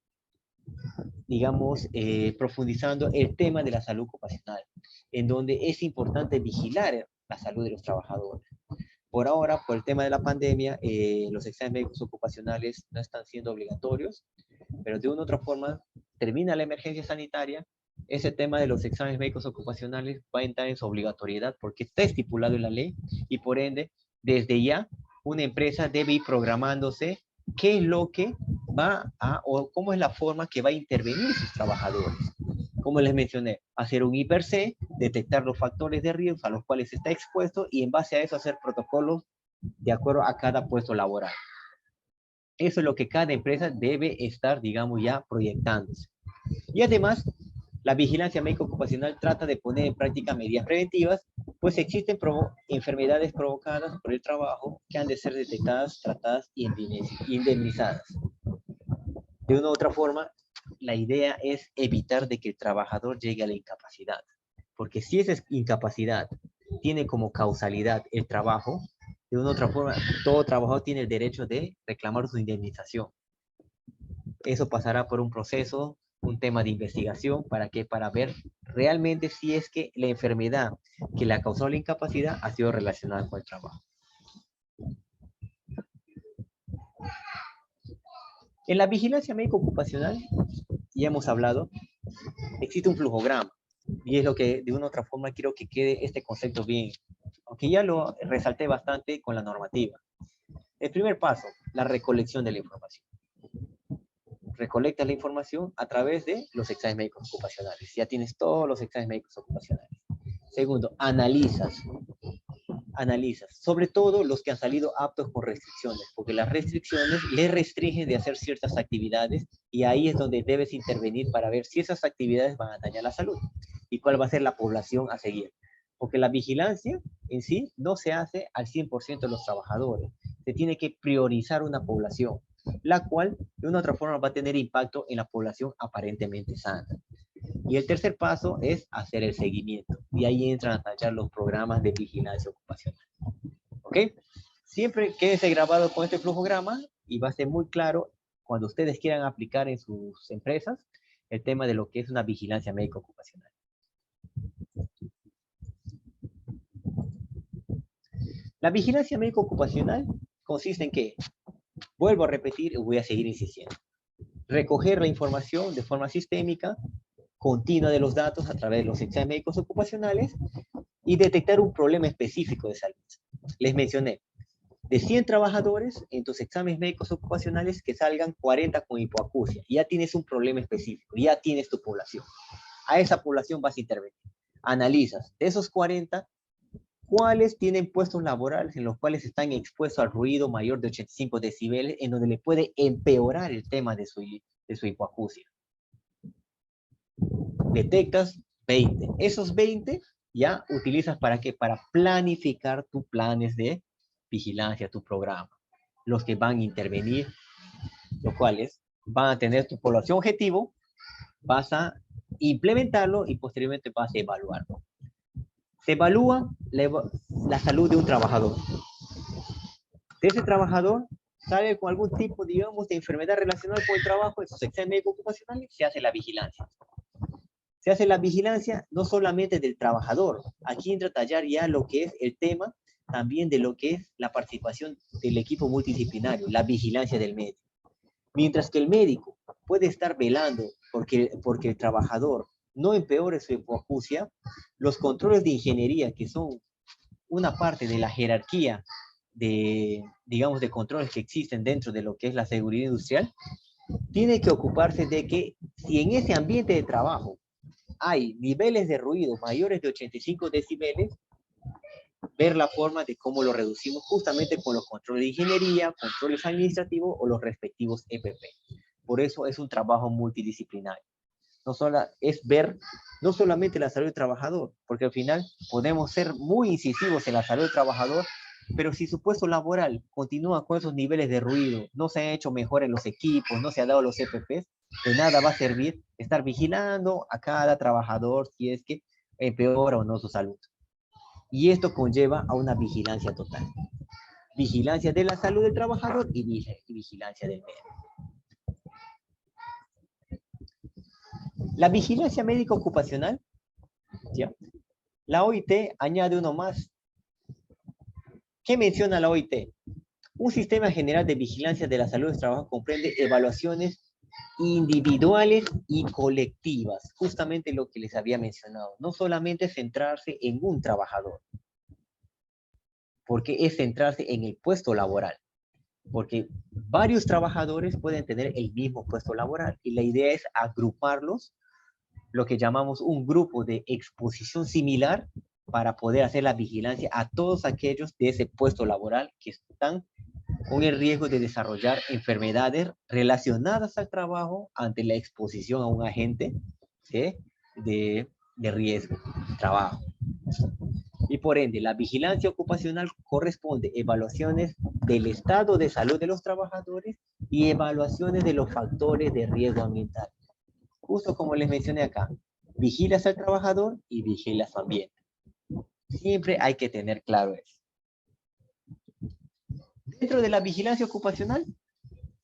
digamos, profundizando el tema de la salud ocupacional, en donde es importante vigilar la salud de los trabajadores. Por ahora, por el tema de la pandemia, los exámenes médicos ocupacionales no están siendo obligatorios, pero de una u otra forma, termina la emergencia sanitaria, ese tema de los exámenes médicos ocupacionales va a entrar en su obligatoriedad porque está estipulado en la ley y por ende, desde ya, una empresa debe ir programándose qué es lo que va a, o cómo es la forma que va a intervenir sus trabajadores. Como les mencioné, hacer un IPRC, detectar los factores de riesgo a los cuales está expuesto y en base a eso hacer protocolos de acuerdo a cada puesto laboral. Eso es lo que cada empresa debe estar, digamos, ya proyectándose. Y además, la vigilancia médico-ocupacional trata de poner en práctica medidas preventivas, pues existen enfermedades provocadas por el trabajo que han de ser detectadas, tratadas y indemnizadas. De una u otra forma, la idea es evitar de que el trabajador llegue a la incapacidad, porque si esa incapacidad tiene como causalidad el trabajo, de una u otra forma, todo trabajador tiene el derecho de reclamar su indemnización. Eso pasará por un proceso, un tema de investigación, ¿para qué? Para ver realmente si es que la enfermedad que le ha causado la incapacidad ha sido relacionada con el trabajo. En la vigilancia médico-ocupacional, ya hemos hablado, existe un flujograma, y es lo que de una u otra forma quiero que quede este concepto bien, aunque ya lo resalté bastante con la normativa. El primer paso, la recolección de la información. Recolectas la información a través de los exámenes médicos ocupacionales. Ya tienes todos los exámenes médicos ocupacionales. Segundo, analizas, sobre todo los que han salido aptos con restricciones, porque las restricciones les restringen de hacer ciertas actividades y ahí es donde debes intervenir para ver si esas actividades van a dañar la salud y cuál va a ser la población a seguir. Porque la vigilancia en sí no se hace al 100% de los trabajadores. Se tiene que priorizar una población, la cual de una u otra forma va a tener impacto en la población aparentemente sana. Y el tercer paso es hacer el seguimiento. Y ahí entran a tallar los programas de vigilancia ocupacional. ¿Ok? Siempre quédense grabado con este flujograma y va a ser muy claro cuando ustedes quieran aplicar en sus empresas el tema de lo que es una vigilancia médico ocupacional. La vigilancia médico ocupacional consiste en que, vuelvo a repetir y voy a seguir insistiendo, recoger la información de forma sistémica, continua de los datos a través de los exámenes médicos ocupacionales y detectar un problema específico de salud. Les mencioné, de 100 trabajadores en tus exámenes médicos ocupacionales que salgan 40 con hipoacusia. Ya tienes un problema específico, ya tienes tu población. A esa población vas a intervenir. Analizas, de esos 40, ¿cuáles tienen puestos laborales en los cuales están expuestos al ruido mayor de 85 decibeles, en donde le puede empeorar el tema de su hipoacusia? Detectas 20. Esos 20 ya utilizas ¿para qué? Para planificar tus planes de vigilancia, tu programa. Los que van a intervenir, los cuales van a tener tu población objetivo, vas a implementarlo y posteriormente vas a evaluarlo. Se evalúa la salud de un trabajador. De ese trabajador sale con algún tipo, digamos, de enfermedad relacionada con el trabajo, en sus exámenes médicos ocupacionales, se hace la vigilancia. Se hace la vigilancia no solamente del trabajador, aquí entra a tallar ya lo que es el tema también de lo que es la participación del equipo multidisciplinario, la vigilancia del médico. Mientras que el médico puede estar velando porque el trabajador no empeore su hipoacusia, los controles de ingeniería, que son una parte de la jerarquía de, digamos, de controles que existen dentro de lo que es la seguridad industrial, tiene que ocuparse de que si en ese ambiente de trabajo hay niveles de ruido mayores de 85 decibeles, ver la forma de cómo lo reducimos justamente con los controles de ingeniería, controles administrativos o los respectivos EPP. Por eso es un trabajo multidisciplinario. No solo es ver no solamente la salud del trabajador, porque al final podemos ser muy incisivos en la salud del trabajador, pero si su puesto laboral continúa con esos niveles de ruido, no se han hecho mejor en los equipos, no se han dado los EPPs, de nada va a servir estar vigilando a cada trabajador si es que empeora o no su salud. Y esto conlleva a una vigilancia total. vigilancia de la salud del trabajador y vigilancia del medio. La vigilancia médica ocupacional, ¿ya? La OIT añade uno más. ¿Qué menciona la OIT? Un sistema general de vigilancia de la salud del trabajo comprende evaluaciones individuales y colectivas, justamente lo que les había mencionado. No solamente centrarse en un trabajador, porque es centrarse en el puesto laboral, porque varios trabajadores pueden tener el mismo puesto laboral y la idea es agruparlos, lo que llamamos un grupo de exposición similar, para poder hacer la vigilancia a todos aquellos de ese puesto laboral que están con el riesgo de desarrollar enfermedades relacionadas al trabajo ante la exposición a un agente de riesgo, trabajo. Y por ende, la vigilancia ocupacional corresponde a evaluaciones del estado de salud de los trabajadores y evaluaciones de los factores de riesgo ambiental. Justo como les mencioné acá, vigilas al trabajador y vigilas su ambiente. Siempre hay que tener claro eso. Dentro de la vigilancia ocupacional,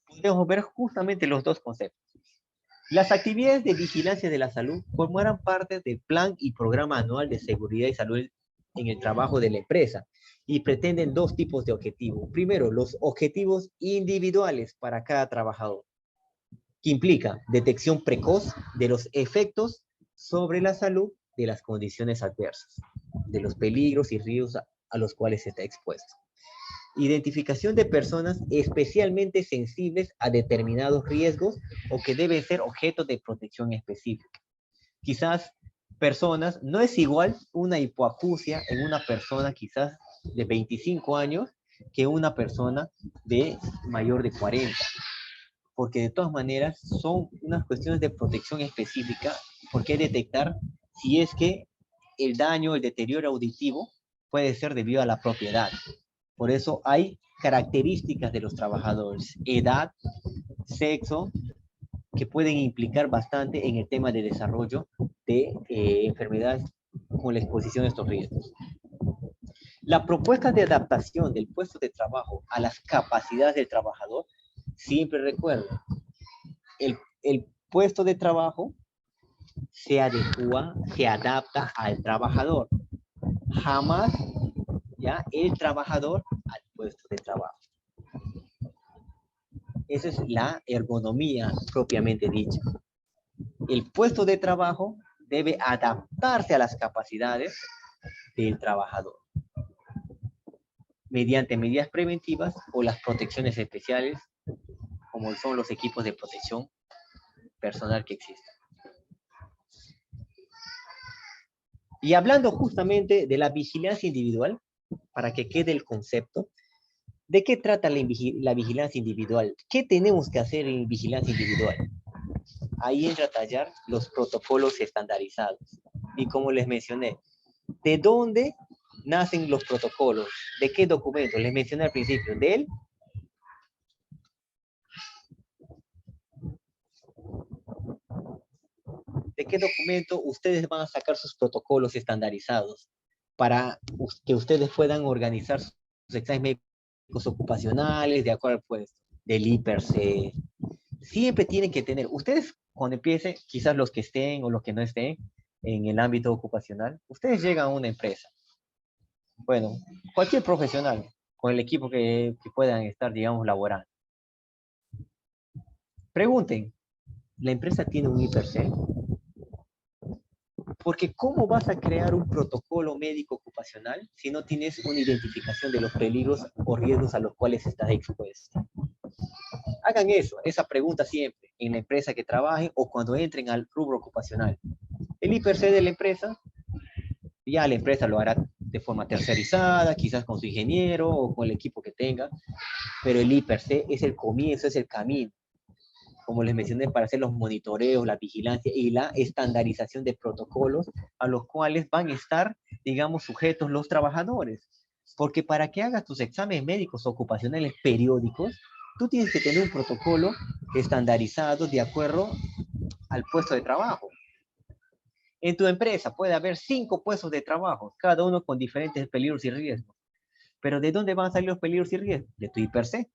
podemos ver justamente los dos conceptos. Las actividades de vigilancia de la salud formarán parte del plan y programa anual de seguridad y salud en el trabajo de la empresa y pretenden dos tipos de objetivos. Primero, los objetivos individuales para cada trabajador, que implica detección precoz de los efectos sobre la salud de las condiciones adversas, de los peligros y riesgos a los cuales se está expuesto. Identificación de personas especialmente sensibles a determinados riesgos o que deben ser objeto de protección específica. Quizás personas, no es igual una hipoacusia en una persona quizás de 25 años que una persona de mayor de 40. Porque de todas maneras son unas cuestiones de protección específica, porque hay que detectar si es que el daño, el deterioro auditivo puede ser debido a la propiedad. Por eso hay características de los trabajadores, edad, sexo, que pueden implicar bastante en el tema de desarrollo de enfermedades con la exposición a estos riesgos. La propuesta de adaptación del puesto de trabajo a las capacidades del trabajador, siempre recuerden, el puesto de trabajo se adecua, se adapta al trabajador. Jamás ya el trabajador al puesto de trabajo. Esa es la ergonomía propiamente dicha. El puesto de trabajo debe adaptarse a las capacidades del trabajador mediante medidas preventivas o las protecciones especiales, como son los equipos de protección personal que existen. Y hablando justamente de la vigilancia individual, para que quede el concepto, ¿de qué trata la vigilancia individual? ¿Qué tenemos que hacer en vigilancia individual? Ahí entra a tallar los protocolos estandarizados. Y como les mencioné, ¿de dónde nacen los protocolos? ¿De qué documento? Les mencioné al principio, ¿de qué documento ustedes van a sacar sus protocolos estandarizados para que ustedes puedan organizar sus exámenes médicos ocupacionales de acuerdo al puesto? Del IPRC. Siempre tienen que tener, ustedes cuando empiecen, quizás los que estén o los que no estén en el ámbito ocupacional, ustedes llegan a una empresa. Bueno, cualquier profesional, con el equipo que puedan estar, digamos, laborando. Pregunten, ¿la empresa tiene un IPRC? Porque ¿cómo vas a crear un protocolo médico ocupacional si no tienes una identificación de los peligros o riesgos a los cuales estás expuesto? Hagan eso, esa pregunta siempre, en la empresa que trabajen o cuando entren al rubro ocupacional. El IPRC de la empresa, ya la empresa lo hará de forma tercerizada, quizás con su ingeniero o con el equipo que tenga, pero el IPRC es el comienzo, es el camino, como les mencioné, para hacer los monitoreos, la vigilancia y la estandarización de protocolos a los cuales van a estar, digamos, sujetos los trabajadores. Porque para que hagas tus exámenes médicos ocupacionales periódicos, tú tienes que tener un protocolo estandarizado de acuerdo al puesto de trabajo. En tu empresa puede haber 5 puestos de trabajo, cada uno con diferentes peligros y riesgos. Pero ¿de dónde van a salir los peligros y riesgos? De tu IPRC.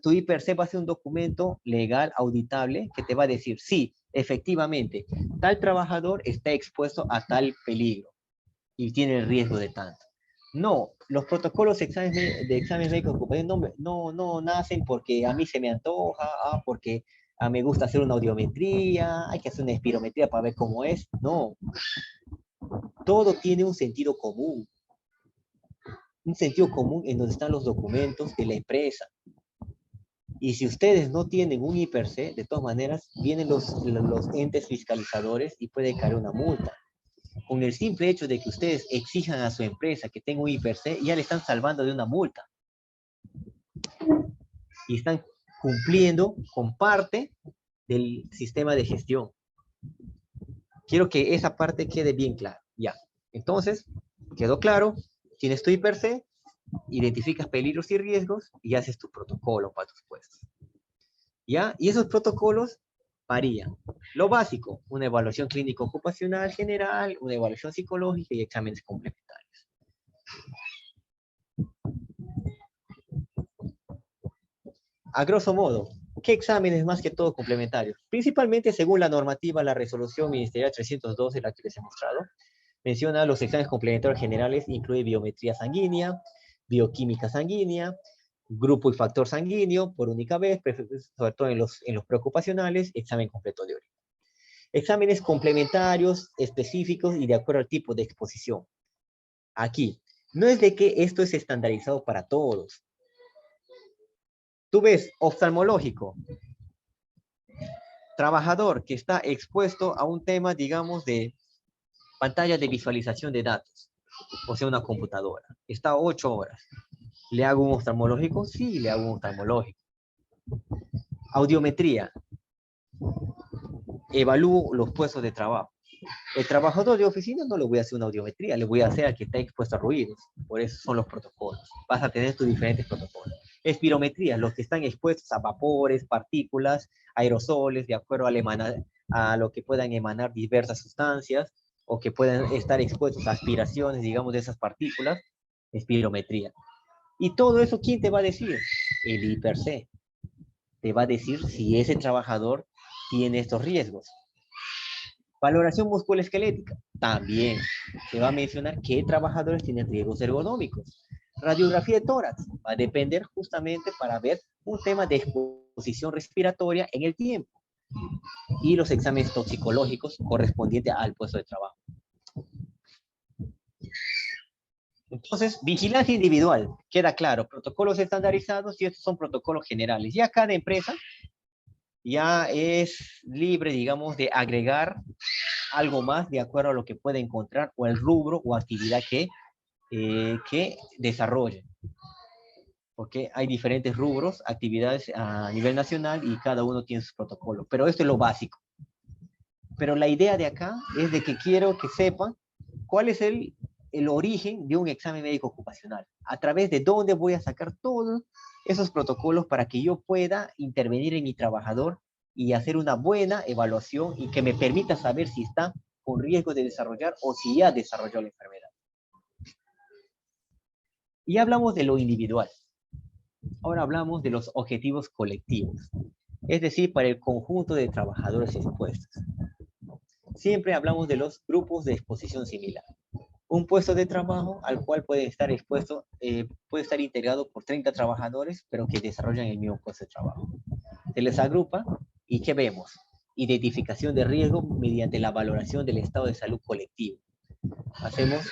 Tu IPRC va a ser un documento legal, auditable, que te va a decir, sí, efectivamente, tal trabajador está expuesto a tal peligro y tiene el riesgo de tanto. No, los protocolos de exámenes médicos no nacen porque a mí se me antoja, porque me gusta hacer una audiometría, hay que hacer una espirometría para ver cómo es. No, todo tiene un sentido común en donde están los documentos de la empresa. Y si ustedes no tienen un IPRC, de todas maneras, vienen los entes fiscalizadores y puede caer una multa. Con el simple hecho de que ustedes exijan a su empresa que tenga un IPRC, ya le están salvando de una multa. Y están cumpliendo con parte del sistema de gestión. Quiero que esa parte quede bien clara. Ya. Entonces, quedó claro, tienes tu IPRC, identificas peligros y riesgos y haces tu protocolo para tus puestos. ¿Ya? Y esos protocolos varían. Lo básico, una evaluación clínico ocupacional general, una evaluación psicológica y exámenes complementarios. A grosso modo, ¿qué exámenes más que todo complementarios? Principalmente según la normativa, la resolución ministerial 312, la que les he mostrado, menciona los exámenes complementarios generales, incluye biometría sanguínea, bioquímica sanguínea, grupo y factor sanguíneo por única vez, sobre todo en los preocupacionales, examen completo de orina. Exámenes complementarios, específicos y de acuerdo al tipo de exposición. Aquí, no es de que esto es estandarizado para todos. Tú ves, oftalmológico, trabajador que está expuesto a un tema, digamos, de pantalla de visualización de datos, o sea, una computadora. Está 8 horas. ¿Le hago un oftalmológico? Sí, le hago un oftalmológico. Audiometría. Evalúo los puestos de trabajo. El trabajador de oficina no le voy a hacer una audiometría, le voy a hacer al que está expuesto a ruidos. Por eso son los protocolos. Vas a tener tus diferentes protocolos. Espirometría, los que están expuestos a vapores, partículas, aerosoles, de acuerdo a lo que puedan emanar diversas sustancias, o que puedan estar expuestos a aspiraciones, digamos, de esas partículas, espirometría. Y todo eso, ¿quién te va a decir? El IPRC. Te va a decir si ese trabajador tiene estos riesgos. Valoración musculoesquelética. También se va a mencionar qué trabajadores tienen riesgos ergonómicos. Radiografía de tórax. Va a depender justamente para ver un tema de exposición respiratoria en el tiempo. Y los exámenes toxicológicos correspondientes al puesto de trabajo. Entonces, vigilancia individual. Queda claro, protocolos estandarizados y estos son protocolos generales. Ya cada empresa ya es libre, digamos, de agregar algo más de acuerdo a lo que pueda encontrar o el rubro o actividad que desarrolle. Porque hay diferentes rubros, actividades a nivel nacional y cada uno tiene su protocolo. Pero esto es lo básico. Pero la idea de acá es de que quiero que sepan cuál es el origen de un examen médico ocupacional. A través de dónde voy a sacar todos esos protocolos para que yo pueda intervenir en mi trabajador y hacer una buena evaluación y que me permita saber si está con riesgo de desarrollar o si ya desarrolló la enfermedad. Y hablamos de lo individual. Ahora hablamos de los objetivos colectivos, es decir, para el conjunto de trabajadores expuestos. Siempre hablamos de los grupos de exposición similar. Un puesto de trabajo al cual puede estar expuesto, puede estar integrado por 30 trabajadores, pero que desarrollan el mismo puesto de trabajo. Se les agrupa y ¿qué vemos? Identificación de riesgo mediante la valoración del estado de salud colectivo. Hacemos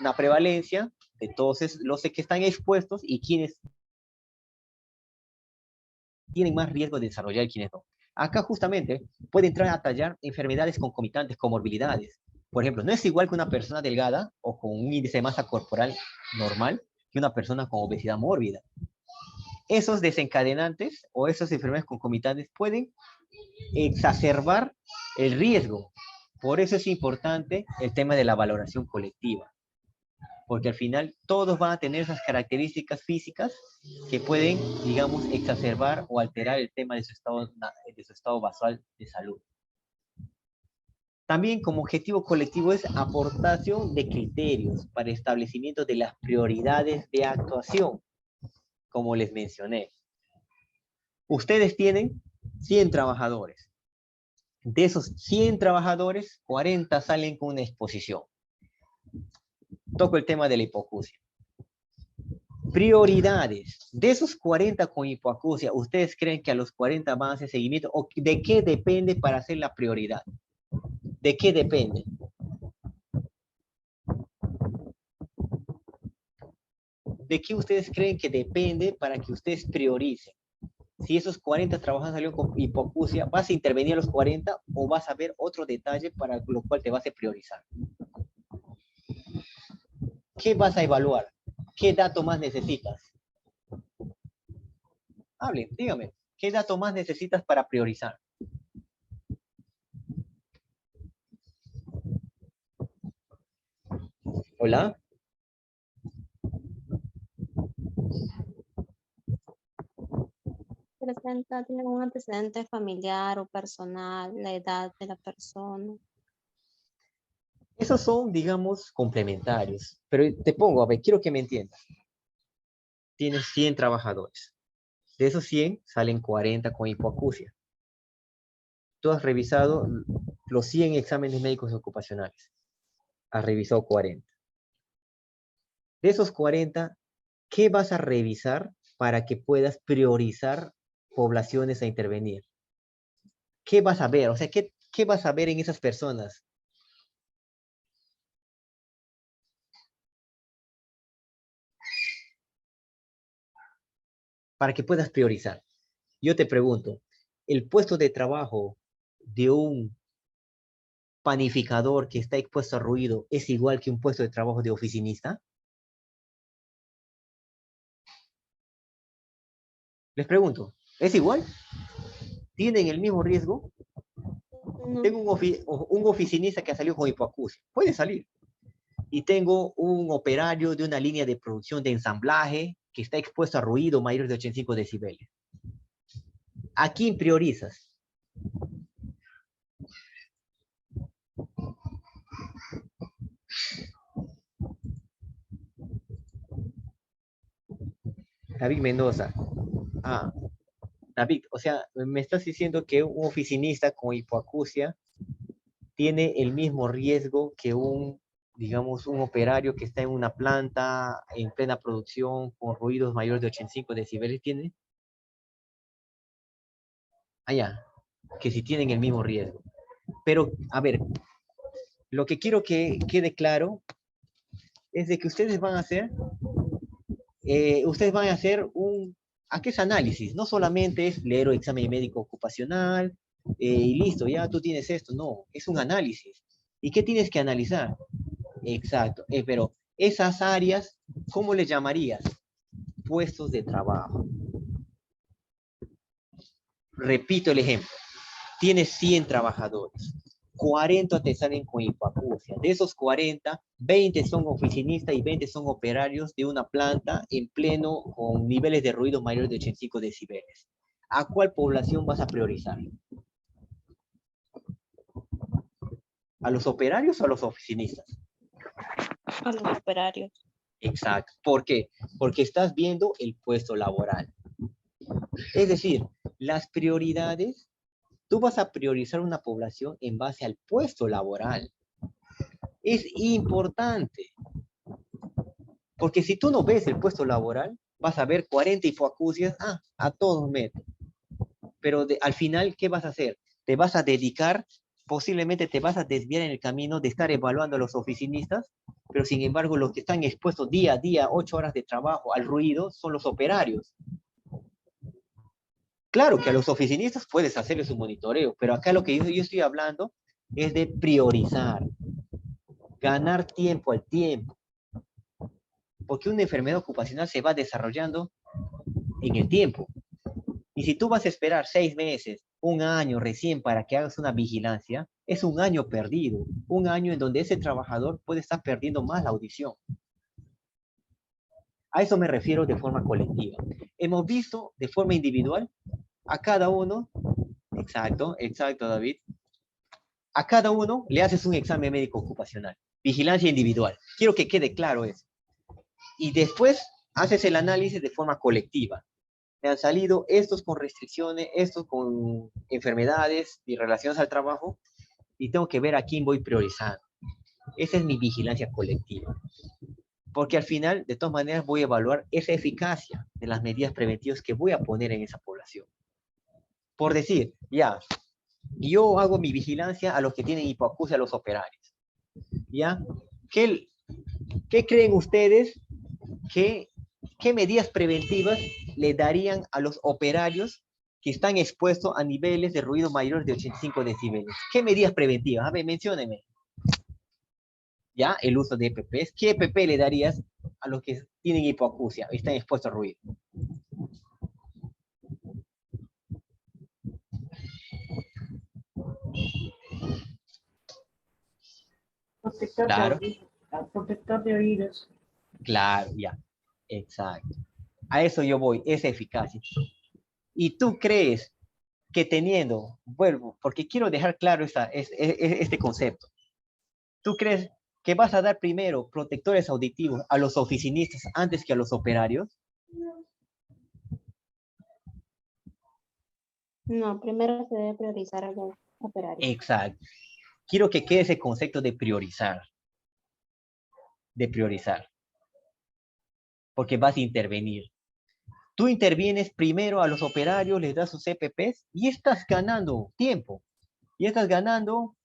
una prevalencia de todos los que están expuestos y quienes tienen más riesgo de desarrollar y quienes no. Acá justamente puede entrar a tallar enfermedades concomitantes, comorbilidades. Por ejemplo, no es igual que una persona delgada o con un índice de masa corporal normal que una persona con obesidad mórbida. Esos desencadenantes o esas enfermedades concomitantes pueden exacerbar el riesgo. Por eso es importante el tema de la valoración colectiva. Porque al final todos van a tener esas características físicas que pueden, digamos, exacerbar o alterar el tema de su estado basal de salud. También como objetivo colectivo es aportación de criterios para establecimiento de las prioridades de actuación, como les mencioné. Ustedes tienen 100 trabajadores. De esos 100 trabajadores, 40 salen con una exposición. Toco el tema de la hipoacusia. Prioridades. De esos 40 con hipoacusia, ¿ustedes creen que a los 40 van a hacer seguimiento? ¿O de qué depende para hacer la prioridad? ¿De qué depende? ¿De qué ustedes creen que depende para que ustedes prioricen? Si esos 40 trabajadores salieron con hipoacusia, ¿vas a intervenir a los 40 o vas a ver otro detalle para lo cual te vas a priorizar? ¿Qué vas a evaluar? ¿Qué dato más necesitas? Hablen, dígame, ¿qué dato más necesitas para priorizar? ¿Hola? Tiene un antecedente familiar o personal, la edad de la persona. Esos son, digamos, complementarios. Pero te pongo, a ver, quiero que me entiendas. Tienes 100 trabajadores. De esos 100 salen 40 con hipoacusia. Tú has revisado los 100 exámenes médicos ocupacionales. Has revisado 40. De esos 40, ¿qué vas a revisar para que puedas priorizar poblaciones a intervenir? ¿Qué vas a ver? O sea, ¿qué vas a ver en esas personas? Para que puedas priorizar. Yo te pregunto, ¿el puesto de trabajo de un panificador que está expuesto a ruido es igual que un puesto de trabajo de oficinista? Les pregunto, ¿es igual? ¿Tienen el mismo riesgo? No. Tengo un oficinista que ha salido con hipoacusia. Puede salir. Y tengo un operario de una línea de producción de ensamblaje que está expuesto a ruido mayor de 85 decibeles. ¿A quién priorizas? David Mendoza. Ah, David, o sea, me estás diciendo que un oficinista con hipoacusia tiene el mismo riesgo que digamos, un operario que está en una planta en plena producción con ruidos mayores de 85 decibeles, ¿tiene? Allá, que si tienen el mismo riesgo. Pero, a ver, lo que quiero que quede claro es de que ustedes van a hacer ¿a qué es análisis? No solamente es leer el examen médico ocupacional y listo, ya tú tienes esto. No, es un análisis. ¿Y qué tienes que analizar? Exacto, pero esas áreas, ¿cómo le llamarías? Puestos de trabajo. Repito el ejemplo. Tienes 100 trabajadores. 40 te salen con hipoacusia. De esos 40, 20 son oficinistas y 20 son operarios de una planta en pleno con niveles de ruido mayores de 85 decibeles. ¿A cuál población vas a priorizar? ¿A los operarios o a los oficinistas? A los operarios. Exacto. ¿Por qué? Porque estás viendo el puesto laboral. Es decir, las prioridades, tú vas a priorizar una población en base al puesto laboral. Es importante. Porque si tú no ves el puesto laboral, vas a ver 40 hipoacusias, a todos meto. Pero al final, ¿qué vas a hacer? Te vas a dedicar, posiblemente te vas a desviar en el camino de estar evaluando a los oficinistas, pero sin embargo los que están expuestos día a día, 8 horas de trabajo al ruido, son los operarios. Claro que a los oficinistas puedes hacerles un monitoreo, pero acá lo que yo estoy hablando es de priorizar, ganar tiempo al tiempo. Porque una enfermedad ocupacional se va desarrollando en el tiempo. Y si tú vas a esperar 6 meses, un año recién para que hagas una vigilancia, es un año perdido, un año en donde ese trabajador puede estar perdiendo más la audición. A eso me refiero de forma colectiva. Hemos visto de forma individual a cada uno, exacto, David, a cada uno le haces un examen médico ocupacional, vigilancia individual. Quiero que quede claro eso. Y después haces el análisis de forma colectiva. Me han salido estos con restricciones, estos con enfermedades y relaciones al trabajo, y tengo que ver a quién voy priorizando. Esa es mi vigilancia colectiva. Porque al final, de todas maneras, voy a evaluar esa eficacia de las medidas preventivas que voy a poner en esa población. Por decir, ya, yo hago mi vigilancia a los que tienen hipoacusia, a los operarios. ¿Ya? ¿Qué creen ustedes? ¿Qué medidas preventivas le darían a los operarios que están expuestos a niveles de ruido mayores de 85 decibeles? ¿Qué medidas preventivas? A ver, menciónenme. ¿Ya? El uso de EPPs. ¿Qué EPP le darías a los que tienen hipoacusia y están expuestos a ruido? Claro. Protector de oídos. Claro, ya. Exacto. A eso yo voy, esa eficacia. ¿Y tú crees que teniendo, vuelvo, porque quiero dejar claro este concepto, tú crees que vas a dar primero protectores auditivos a los oficinistas antes que a los operarios? No, primero se debe priorizar a los operarios. Exacto. Quiero que quede ese concepto de priorizar. De priorizar. Porque vas a intervenir. Tú intervienes primero a los operarios, les das sus EPPs y estás ganando tiempo. Y estás ganando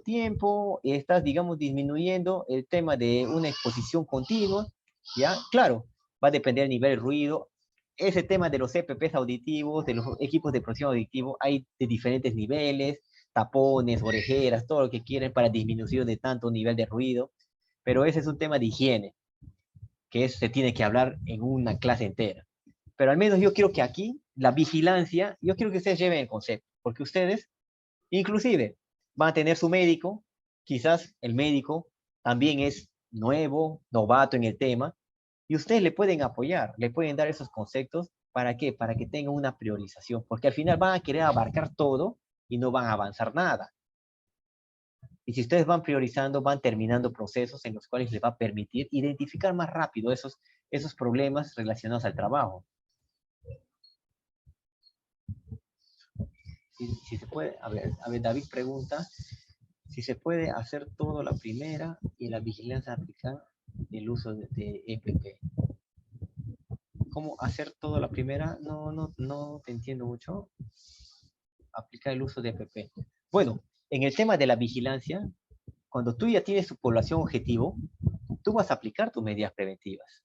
tiempo, y estás, digamos, disminuyendo el tema de una exposición continua, ¿ya? Claro, va a depender del nivel de ruido. Ese tema de los EPPs auditivos, de los equipos de protección auditivo, hay de diferentes niveles, tapones, orejeras, todo lo que quieren para disminución de tanto nivel de ruido, pero ese es un tema de higiene, que se tiene que hablar en una clase entera. Pero al menos yo quiero que aquí, la vigilancia, yo quiero que ustedes lleven el concepto, porque ustedes inclusive van a tener su médico, quizás el médico también es nuevo, novato en el tema, y ustedes le pueden apoyar, le pueden dar esos conceptos. ¿Para qué? Para que tengan una priorización, porque al final van a querer abarcar todo y no van a avanzar nada. Y si ustedes van priorizando, van terminando procesos en los cuales les va a permitir identificar más rápido esos problemas relacionados al trabajo. Si se puede, a ver, David pregunta si se puede hacer todo la primera y la vigilancia aplicar el uso de EPP. ¿Cómo hacer todo la primera? No te entiendo mucho. Aplicar el uso de EPP. Bueno, en el tema de la vigilancia, cuando tú ya tienes tu población objetivo, tú vas a aplicar tus medidas preventivas.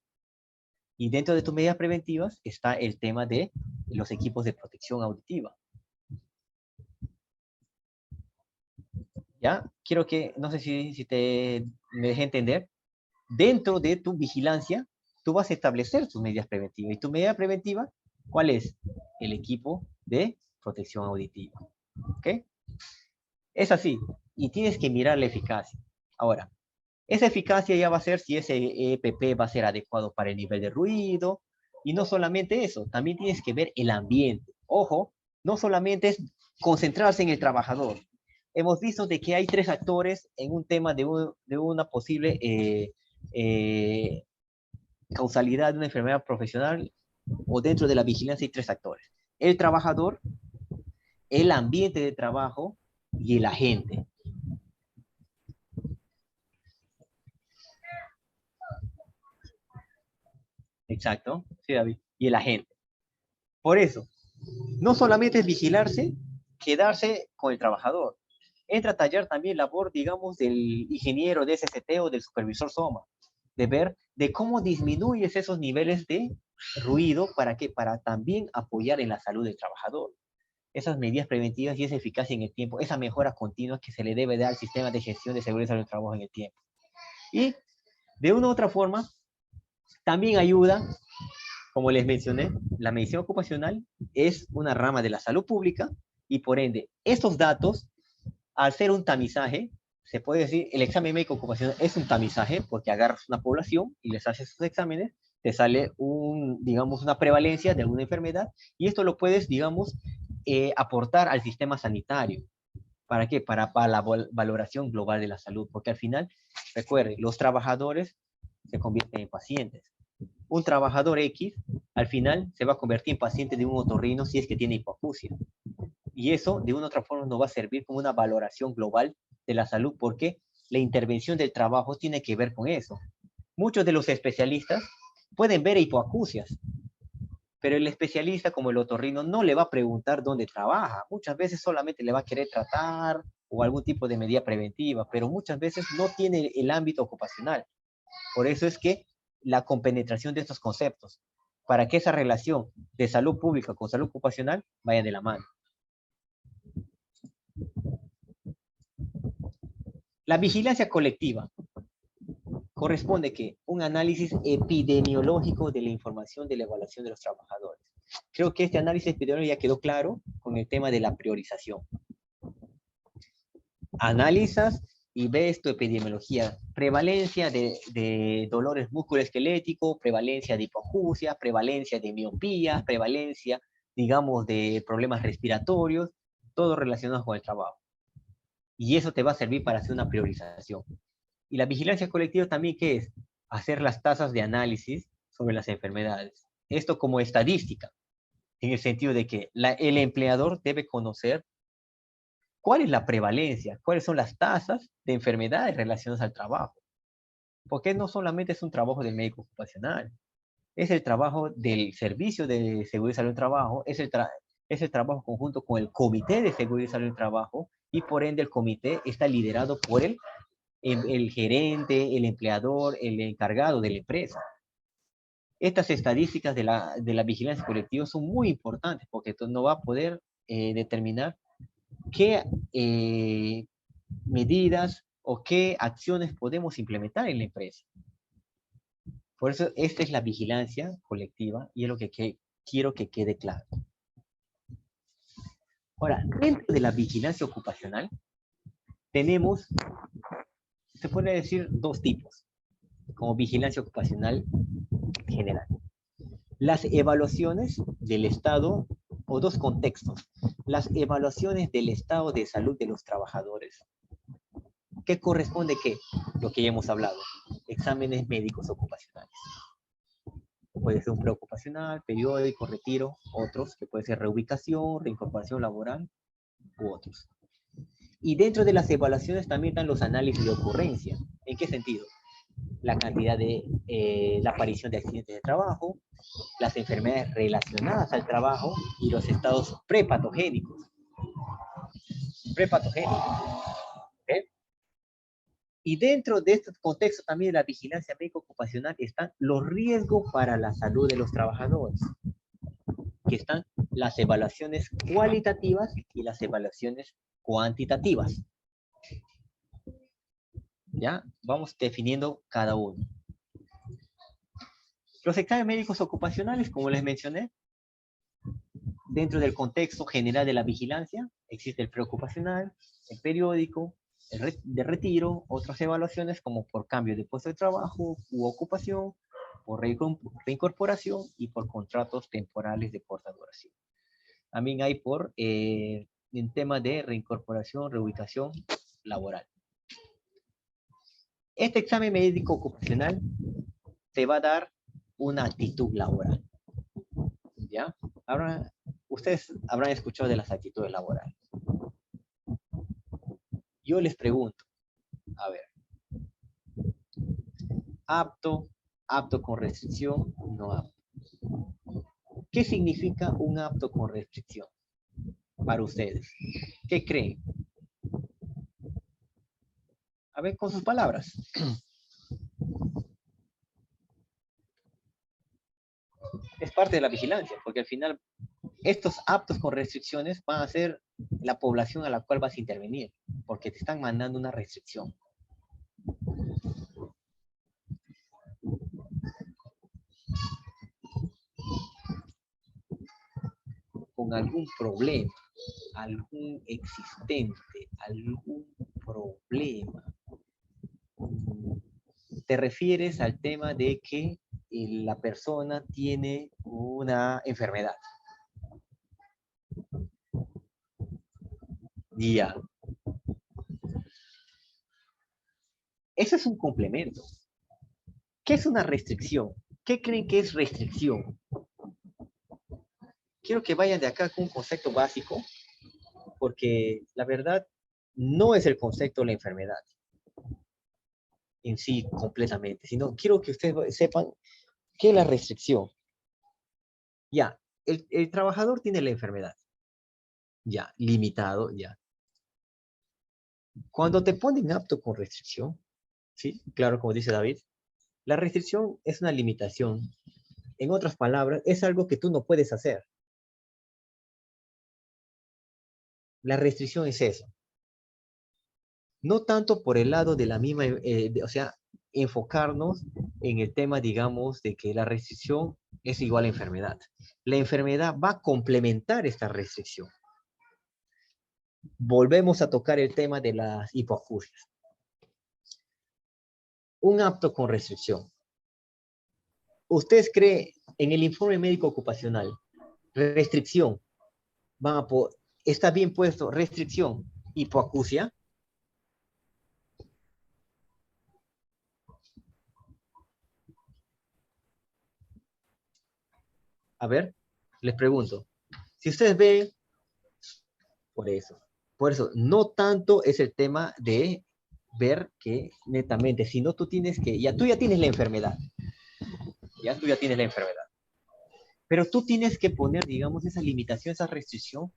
Y dentro de tus medidas preventivas está el tema de los equipos de protección auditiva. ¿Ya? Quiero que, no sé si me dejé entender, dentro de tu vigilancia, tú vas a establecer tus medidas preventivas. ¿Y tu medida preventiva cuál es? El equipo de protección auditiva. ¿Ok? Es así. Y tienes que mirar la eficacia. Ahora, esa eficacia ya va a ser si ese EPP va a ser adecuado para el nivel de ruido. Y no solamente eso, también tienes que ver el ambiente. Ojo, no solamente es concentrarse en el trabajador. Hemos visto de que hay 3 actores en un tema de una posible causalidad de una enfermedad profesional, o dentro de la vigilancia hay 3 actores. El trabajador, el ambiente de trabajo y el agente. Exacto, sí, David. Y el agente. Por eso, no solamente es vigilarse, quedarse con el trabajador. Entra a tallar también labor, digamos, del ingeniero de SST o del supervisor SOMA, de ver de cómo disminuyes esos niveles de ruido, ¿para qué? Para también apoyar en la salud del trabajador. Esas medidas preventivas y esa eficacia en el tiempo, esa mejora continua que se le debe dar al sistema de gestión de seguridad del trabajo en el tiempo. Y de una u otra forma, también ayuda, como les mencioné, la medicina ocupacional es una rama de la salud pública y por ende, estos datos, al ser un tamizaje, se puede decir, el examen médico ocupacional es un tamizaje porque agarras una población y les haces sus exámenes, te sale digamos, una prevalencia de alguna enfermedad y esto lo puedes, digamos, aportar al sistema sanitario. ¿Para qué? Para la valoración global de la salud, porque al final, recuerden, los trabajadores se convierten en pacientes. Un trabajador X, al final, se va a convertir en paciente de un otorrino si es que tiene hipoacusia. Y eso, de una u otra forma, nos va a servir como una valoración global de la salud, porque la intervención del trabajo tiene que ver con eso. Muchos de los especialistas pueden ver hipoacusias, pero el especialista, como el otorrino, no le va a preguntar dónde trabaja. Muchas veces solamente le va a querer tratar o algún tipo de medida preventiva, pero muchas veces no tiene el ámbito ocupacional. Por eso es que la compenetración de estos conceptos, para que esa relación de salud pública con salud ocupacional vaya de la mano. La vigilancia colectiva corresponde que un análisis epidemiológico de la información de la evaluación de los trabajadores. Creo que este análisis epidemiológico ya quedó claro con el tema de la priorización. Analizas y ves tu epidemiología. Prevalencia de dolores musculoesqueléticos, prevalencia de hipoacusia, prevalencia de miopía, prevalencia, digamos, de problemas respiratorios, todo relacionado con el trabajo. Y eso te va a servir para hacer una priorización. Y la vigilancia colectiva también, ¿qué es? Hacer las tasas de análisis sobre las enfermedades. Esto como estadística, en el sentido de que el empleador debe conocer cuál es la prevalencia, cuáles son las tasas de enfermedades relacionadas al trabajo. Porque no solamente es un trabajo del médico ocupacional, es el trabajo del Servicio de Seguridad y Salud del Trabajo, es el trabajo conjunto con el Comité de Seguridad y Salud del Trabajo, y por ende el comité está liderado por el gerente, el empleador, el encargado de la empresa. Estas estadísticas de la vigilancia colectiva son muy importantes porque esto no va a poder determinar qué medidas o qué acciones podemos implementar en la empresa. Por eso esta es la vigilancia colectiva y es lo que quiero que quede claro. Ahora, dentro de la vigilancia ocupacional tenemos, se puede decir, dos tipos, como vigilancia ocupacional general. Las evaluaciones del estado, o dos contextos, las evaluaciones del estado de salud de los trabajadores. ¿Qué corresponde qué? Lo que ya hemos hablado, exámenes médicos ocupacionales. Puede ser un preocupacional, periódico, retiro, otros, que puede ser reubicación, reincorporación laboral, u otros. Y dentro de las evaluaciones también están los análisis de ocurrencia. ¿En qué sentido? La cantidad de la aparición de accidentes de trabajo, las enfermedades relacionadas al trabajo y los estados prepatogénicos. ¿Okay? Y dentro de este contexto también de la vigilancia médico-ocupacional están los riesgos para la salud de los trabajadores, que están las evaluaciones cualitativas y las evaluaciones cuantitativas. ¿Ya? Vamos definiendo cada uno. Los exámenes médicos ocupacionales, como les mencioné, dentro del contexto general de la vigilancia, existe el preocupacional, el periódico, el de retiro, otras evaluaciones como por cambio de puesto de trabajo u ocupación, por reincorporación y por contratos temporales de corta duración. También hay por en tema de reincorporación, reubicación laboral. Este examen médico ocupacional te va a dar una actitud laboral. ¿Ya? Ahora, ustedes habrán escuchado de las actitudes laborales. Yo les pregunto, a ver, apto con restricción, no apto. ¿Qué significa un apto con restricción para ustedes? ¿Qué creen? A ver, con sus palabras. Es parte de la vigilancia, porque al final estos aptos con restricciones van a ser la población a la cual vas a intervenir, porque te están mandando una restricción. Con algún problema, algún existente, algún problema. Te refieres al tema de que la persona tiene una enfermedad. Ya. Eso es un complemento. ¿Qué es una restricción? ¿Qué creen que es restricción? Quiero que vayan de acá con un concepto básico, porque la verdad no es el concepto de la enfermedad en sí completamente, sino quiero que ustedes sepan qué es la restricción. Ya, el trabajador tiene la enfermedad, ya, limitado, ya. Cuando te ponen apto con restricción, ¿sí? Claro, como dice David, la restricción es una limitación. En otras palabras, es algo que tú no puedes hacer. La restricción es eso. No tanto por el lado de la misma, o sea, enfocarnos en el tema, digamos, de que la restricción es igual a enfermedad. La enfermedad va a complementar esta restricción. Volvemos a tocar el tema de las hipoacusias. Un apto con restricción. ¿Ustedes creen en el informe médico ocupacional, restricción, está bien puesto, restricción, hipoacusia? A ver, les pregunto. Si ustedes ven, por eso, no tanto es el tema de ver que netamente, sino tú tienes que, tú ya tienes la enfermedad, tú ya tienes la enfermedad, pero tú tienes que poner, digamos, esa limitación, esa restricción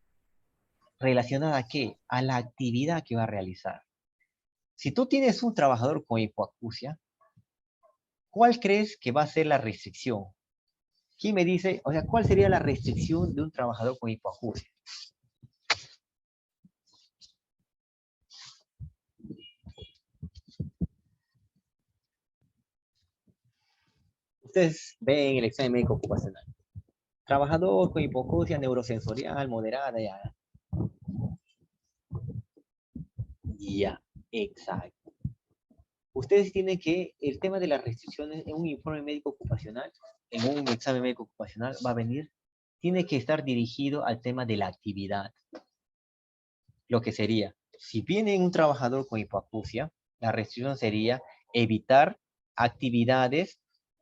relacionada a qué? A la actividad que va a realizar. Si tú tienes un trabajador con hipoacusia, ¿cuál crees que va a ser la restricción? ¿Quién me dice, o sea, cuál sería la restricción de un trabajador con hipoacusia? Ustedes ven el examen médico ocupacional. Trabajador con hipoacusia neurosensorial moderada, ya. Ya, exacto. Ustedes tienen que, el tema de las restricciones en un informe médico ocupacional, en un examen médico ocupacional, va a venir, tiene que estar dirigido al tema de la actividad. Lo que sería, si viene un trabajador con hipoacusia, la restricción sería evitar actividades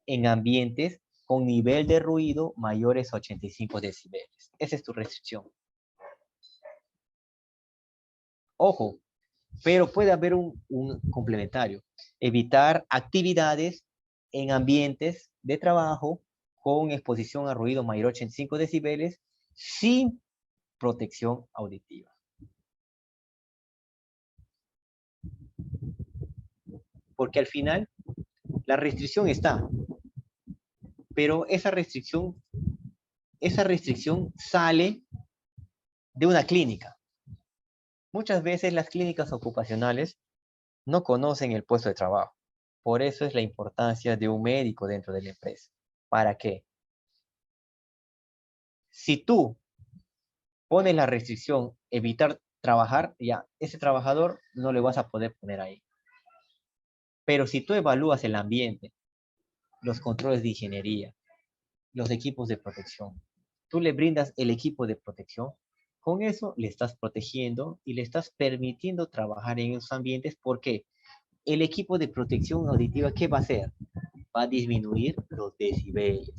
en ambientes con nivel de ruido mayores a 85 decibeles. Esa es tu restricción. Ojo, pero puede haber un complementario. Evitar actividades en ambientes de trabajo con exposición a ruido mayor a 85 decibeles sin protección auditiva. Porque al final la restricción está, pero esa restricción sale de una clínica. Muchas veces las clínicas ocupacionales no conocen el puesto de trabajo. Por eso es la importancia de un médico dentro de la empresa. ¿Para qué? Si tú pones la restricción evitar trabajar, ya ese trabajador no le vas a poder poner ahí. Pero si tú evalúas el ambiente, los controles de ingeniería, los equipos de protección, tú le brindas el equipo de protección, con eso le estás protegiendo y le estás permitiendo trabajar en esos ambientes porque el equipo de protección auditiva, ¿qué va a hacer? Va a disminuir los decibeles.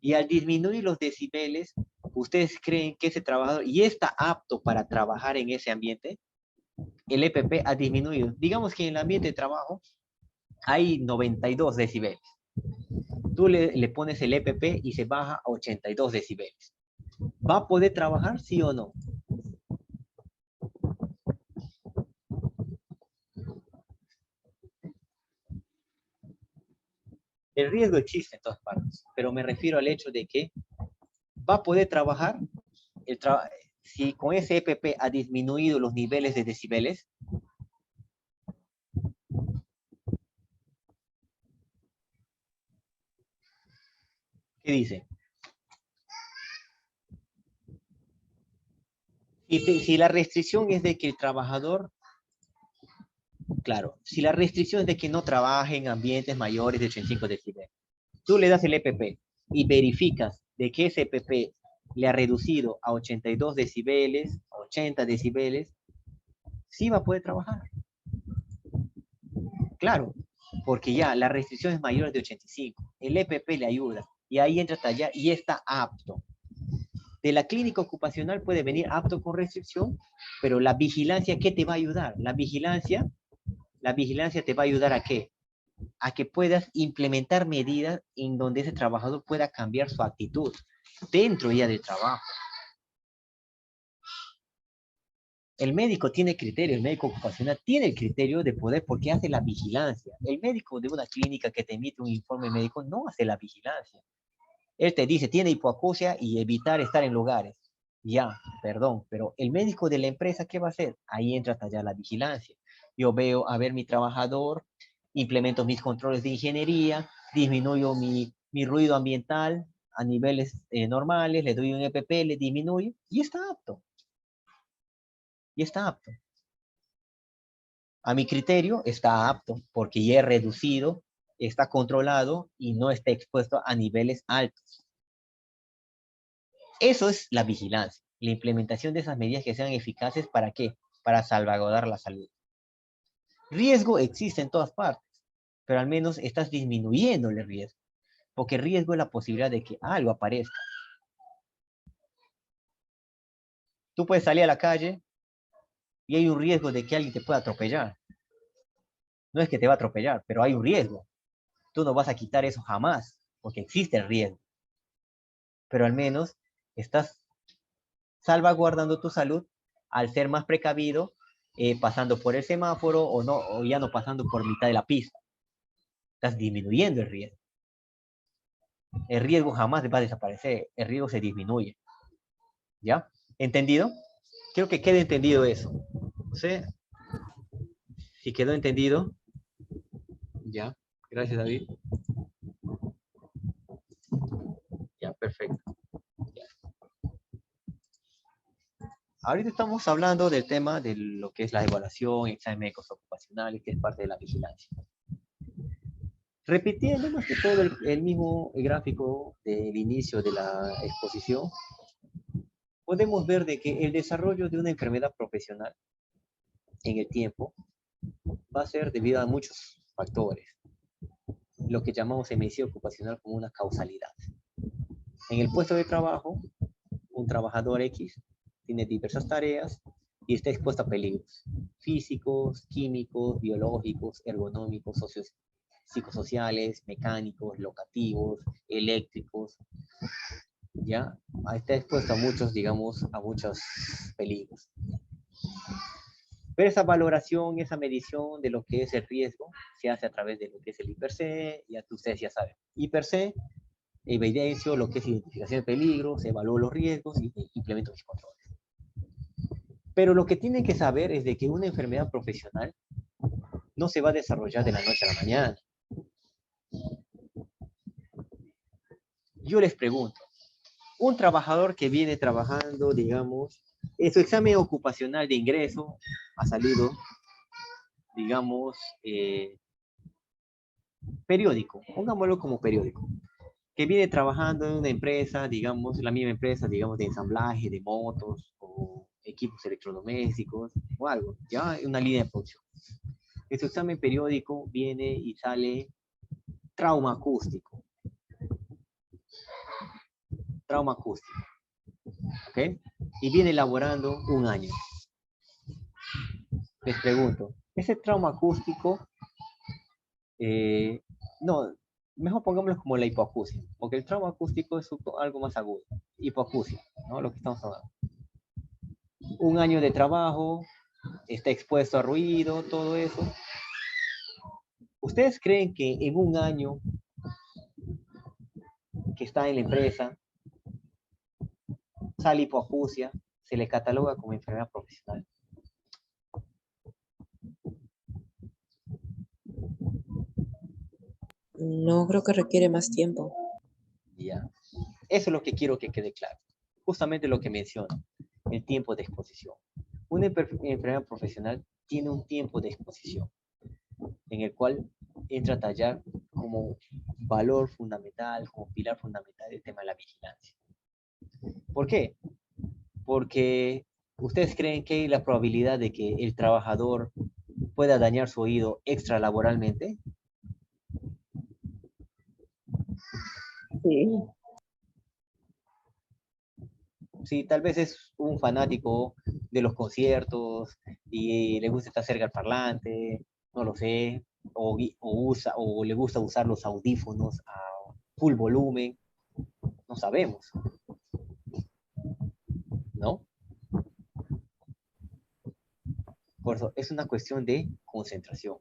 Y al disminuir los decibeles, ¿ustedes creen que ese trabajador y está apto para trabajar en ese ambiente? El EPP ha disminuido. Digamos que en el ambiente de trabajo hay 92 decibeles. Tú le pones el EPP y se baja a 82 decibeles. ¿Va a poder trabajar, sí o no? El riesgo existe en todas partes, pero me refiero al hecho de que va a poder trabajar si con ese EPP ha disminuido los niveles de decibeles. ¿Qué dice? Si la restricción es de que el trabajador, claro, si la restricción es de que no trabaje en ambientes mayores de 85 decibeles, tú le das el EPP y verificas de que ese EPP le ha reducido a 82 decibeles, a 80 decibeles, sí va a poder trabajar. Claro, porque ya la restricción es mayor de 85. El EPP le ayuda. Y ahí entra a tallar y está apto. De la clínica ocupacional puede venir apto con restricción, pero la vigilancia, ¿qué te va a ayudar? La vigilancia te va a ayudar ¿a qué? A que puedas implementar medidas en donde ese trabajador pueda cambiar su actitud dentro ya del trabajo. El médico tiene criterio, el médico ocupacional tiene el criterio de poder porque hace la vigilancia. El médico de una clínica que te emite un informe médico no hace la vigilancia. Él te dice, tiene hipoacusia y evitar estar en lugares. Ya, perdón, pero el médico de la empresa, ¿qué va a hacer? Ahí entra hasta ya la vigilancia. Yo veo, a ver, mi trabajador, implemento mis controles de ingeniería, disminuyo mi ruido ambiental a niveles normales, le doy un EPP, le disminuyo y está apto. Y está apto. A mi criterio, está apto porque ya he reducido, está controlado y no está expuesto a niveles altos. Eso es la vigilancia, la implementación de esas medidas que sean eficaces, ¿para qué? Para salvaguardar la salud. Riesgo existe en todas partes, pero al menos estás disminuyendo el riesgo, porque riesgo es la posibilidad de que algo aparezca. Tú puedes salir a la calle y hay un riesgo de que alguien te pueda atropellar. No es que te va a atropellar, pero hay un riesgo. Tú no vas a quitar eso jamás, porque existe el riesgo. Pero al menos estás salvaguardando tu salud al ser más precavido, pasando por el semáforo o ya no pasando por mitad de la pista. Estás disminuyendo el riesgo. El riesgo jamás va a desaparecer, el riesgo se disminuye. ¿Ya? ¿Entendido? Quiero que quede entendido eso. ¿Sí? Si quedó entendido, ya. Gracias, David. Ya, perfecto. Ya. Ahorita estamos hablando del tema de lo que es la evaluación, examen médicos ocupacionales, que es parte de la vigilancia. Repitiendo más que todo el mismo gráfico del inicio de la exposición, podemos ver de que el desarrollo de una enfermedad profesional en el tiempo va a ser debido a muchos factores, lo que llamamos en medicina ocupacional como una causalidad. En el puesto de trabajo, un trabajador X tiene diversas tareas y está expuesto a peligros físicos, químicos, biológicos, ergonómicos, psicosociales, mecánicos, locativos, eléctricos, ¿ya? Está expuesto a muchos, digamos, a muchos peligros. Pero esa valoración, esa medición de lo que es el riesgo, se hace a través de lo que es el IPERCE, y ustedes ya saben. IPERCE, evidencio lo que es identificación de peligros, evalúo los riesgos y implemento mis controles. Pero lo que tienen que saber es de que una enfermedad profesional no se va a desarrollar de la noche a la mañana. Yo les pregunto, un trabajador que viene trabajando, digamos, en su examen ocupacional de ingreso ha salido, digamos, periódico, pongámoslo como periódico, que viene trabajando en una empresa, digamos, la misma empresa, digamos, de ensamblaje de motos o equipos electrodomésticos o algo, ya una línea de producción. En su examen periódico viene y sale trauma acústico. Trauma acústico. ¿Ok? Y viene elaborando un año. Les pregunto, ese trauma acústico, no, mejor pongámoslo como la hipoacusia, porque el trauma acústico es algo más agudo. Hipoacusia, ¿no? Lo que estamos hablando. Un año de trabajo, está expuesto a ruido, todo eso. ¿Ustedes creen que en un año que está en la empresa, sale hipoacusia, se le cataloga como enfermedad profesional? No, creo que requiere más tiempo. Ya. Eso es lo que quiero que quede claro. Justamente lo que menciono, el tiempo de exposición. Una enfermedad profesional tiene un tiempo de exposición en el cual entra a tallar como valor fundamental, como pilar fundamental el tema de la vigilancia. ¿Por qué? Porque ustedes creen que hay la probabilidad de que el trabajador pueda dañar su oído extralaboralmente? Sí. Sí, tal vez es un fanático de los conciertos y le gusta estar cerca del parlante, no lo sé, o le gusta usar los audífonos a full volumen, no sabemos, ¿no? Por eso es una cuestión de concentración.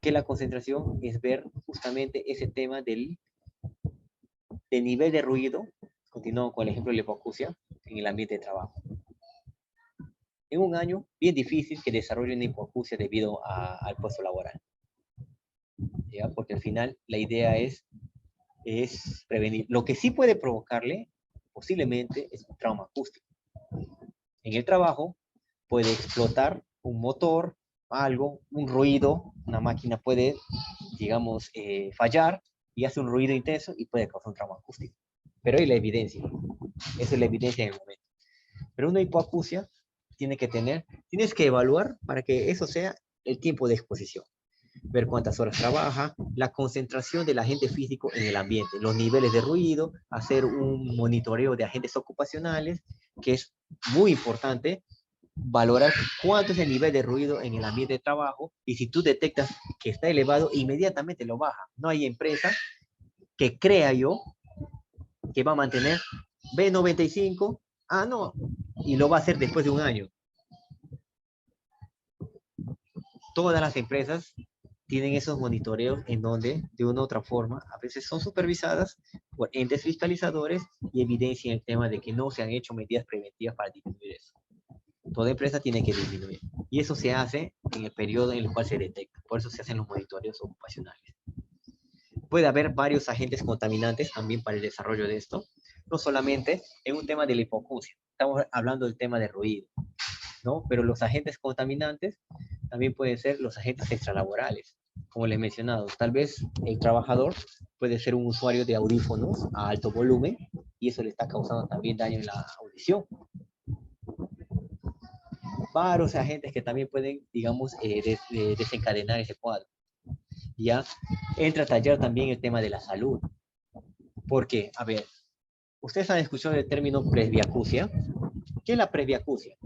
Que la concentración es ver justamente ese tema del nivel de ruido, continuando con el ejemplo de la hipoacusia, en el ambiente de trabajo. En un año, bien difícil que desarrolle una hipoacusia debido al puesto laboral, ¿ya? Porque al final la idea es prevenir. Lo que sí puede provocarle, posiblemente, es un trauma acústico. En el trabajo puede explotar un motor, algo, un ruido, una máquina puede, digamos, fallar y hace un ruido intenso y puede causar un trauma acústico. Pero hay la evidencia, esa es la evidencia en el momento. Pero una hipoacusia tienes que evaluar para que eso sea el tiempo de exposición. Ver cuántas horas trabaja, la concentración del agente físico en el ambiente, los niveles de ruido, hacer un monitoreo de agentes ocupacionales, que es muy importante, valorar cuánto es el nivel de ruido en el ambiente de trabajo y si tú detectas que está elevado, inmediatamente lo baja. No hay empresa que crea yo que va a mantener B95, no, y lo va a hacer después de un año. Todas las empresas tienen esos monitoreos en donde, de una u otra forma, a veces son supervisadas por entes fiscalizadores y evidencian el tema de que no se han hecho medidas preventivas para disminuir eso. Toda empresa tiene que disminuir. Y eso se hace en el periodo en el cual se detecta. Por eso se hacen los monitoreos ocupacionales. Puede haber varios agentes contaminantes también para el desarrollo de esto. No solamente en un tema de la hipoacusia. Estamos hablando del tema de ruido, ¿no? Pero los agentes contaminantes también pueden ser los agentes extralaborales. Como les he mencionado, tal vez el trabajador puede ser un usuario de audífonos a alto volumen y eso le está causando también daño en la audición. Varios agentes que también pueden, digamos, desencadenar ese cuadro. Ya entra a tallar también el tema de la salud. Porque, a ver, ustedes han escuchado el término presbiacusia. ¿Qué es la presbiacusia?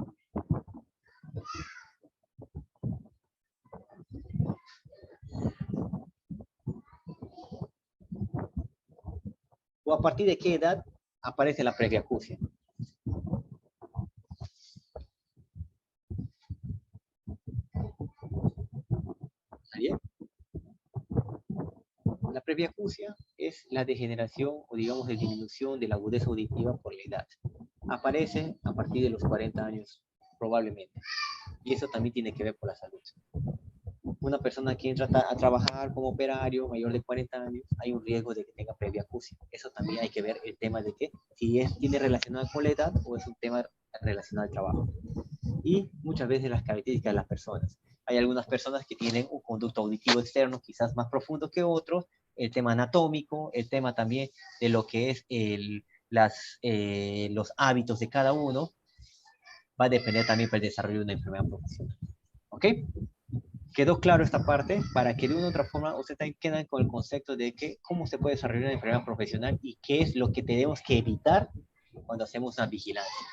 ¿O a partir de qué edad aparece la presbiacusia? ¿Bien? La presbiacusia es la degeneración o digamos de disminución de la agudeza auditiva por la edad. Aparece a partir de los 40 años probablemente. Y eso también tiene que ver con la salud. Una persona que entra a trabajar como operario mayor de 40 años, hay un riesgo de que tenga presbiacusia. Eso también hay que ver el tema de que si tiene relacionado con la edad o es un tema relacionado al trabajo. Y muchas veces las características de las personas. Hay algunas personas que tienen un conducto auditivo externo quizás más profundo que otros, el tema anatómico, el tema también de lo que es los hábitos de cada uno, va a depender también del desarrollo de una enfermedad profesional. ¿Ok? ¿Quedó claro esta parte? Para que de una u otra forma ustedes también quedan con el concepto de que cómo se puede desarrollar una enfermedad profesional y qué es lo que tenemos que evitar cuando hacemos una vigilancia.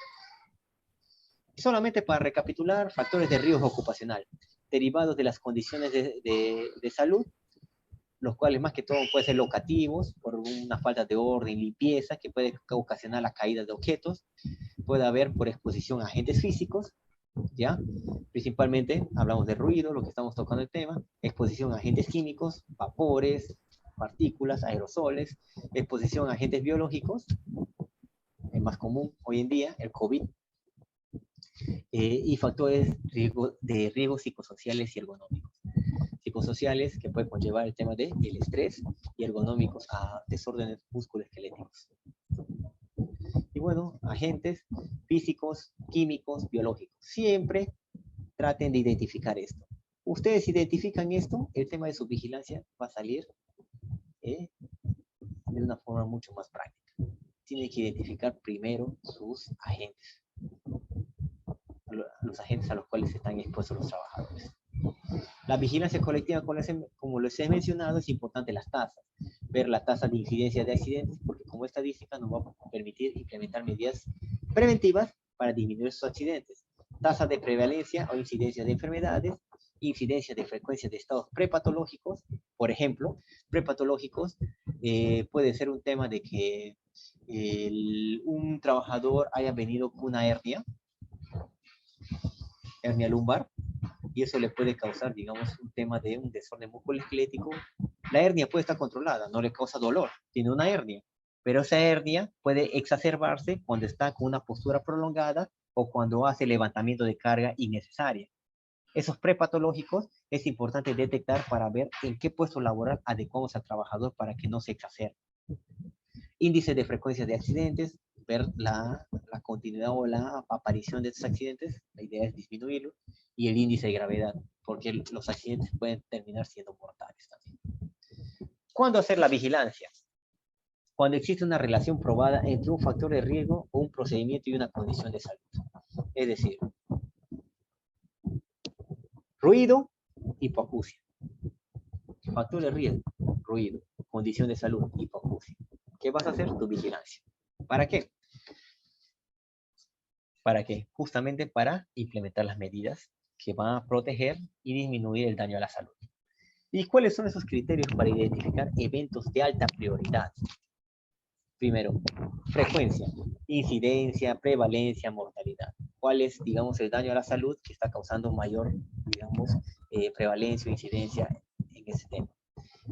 Solamente para recapitular, factores de riesgo ocupacional derivados de las condiciones de salud, los cuales más que todo pueden ser locativos, por una falta de orden, limpieza, que puede ocasionar la caída de objetos, puede haber por exposición a agentes físicos, ¿ya? Principalmente hablamos de ruido, lo que estamos tocando el tema, exposición a agentes químicos, vapores, partículas, aerosoles, exposición a agentes biológicos, el más común hoy en día, el COVID, y factores de riesgo psicosociales y ergonómicos. Psicosociales que pueden conllevar el tema del estrés y ergonómicos a desórdenes musculoesqueléticos. Y bueno, agentes físicos, químicos, biológicos. Siempre traten de identificar esto. Ustedes identifican esto, el tema de su vigilancia va a salir de una forma mucho más práctica. Tienen que identificar primero sus agentes. los agentes a los cuales están expuestos los trabajadores. La vigilancia colectiva, como les he mencionado, es importante las tasas. Ver la tasa de incidencia de accidentes, porque como estadística nos va a permitir implementar medidas preventivas para disminuir esos accidentes. Tasa de prevalencia o incidencia de enfermedades, incidencia de frecuencia de estados prepatológicos. Por ejemplo, prepatológicos puede ser un tema de que un trabajador haya venido con una hernia lumbar, y eso le puede causar, digamos, un tema de un desorden musculoesquelético. La hernia puede estar controlada, no le causa dolor, tiene una hernia, pero esa hernia puede exacerbarse cuando está con una postura prolongada o cuando hace levantamiento de carga innecesaria. Esos prepatológicos es importante detectar para ver en qué puesto laboral adecuamos al trabajador para que no se exacerbe. Índice de frecuencia de accidentes, ver la continuidad o la aparición de estos accidentes, la idea es disminuirlo, y el índice de gravedad, porque los accidentes pueden terminar siendo mortales también. ¿Cuándo hacer la vigilancia? Cuando existe una relación probada entre un factor de riesgo o un procedimiento y una condición de salud. Es decir, ruido, hipoacusia. Factor de riesgo, ruido. Condición de salud, hipoacusia. ¿Qué vas a hacer? Tu vigilancia. ¿Para qué? ¿Para qué? Justamente para implementar las medidas que van a proteger y disminuir el daño a la salud. ¿Y cuáles son esos criterios para identificar eventos de alta prioridad? Primero, frecuencia, incidencia, prevalencia, mortalidad. ¿Cuál es, digamos, el daño a la salud que está causando mayor, digamos, prevalencia o incidencia en ese tema?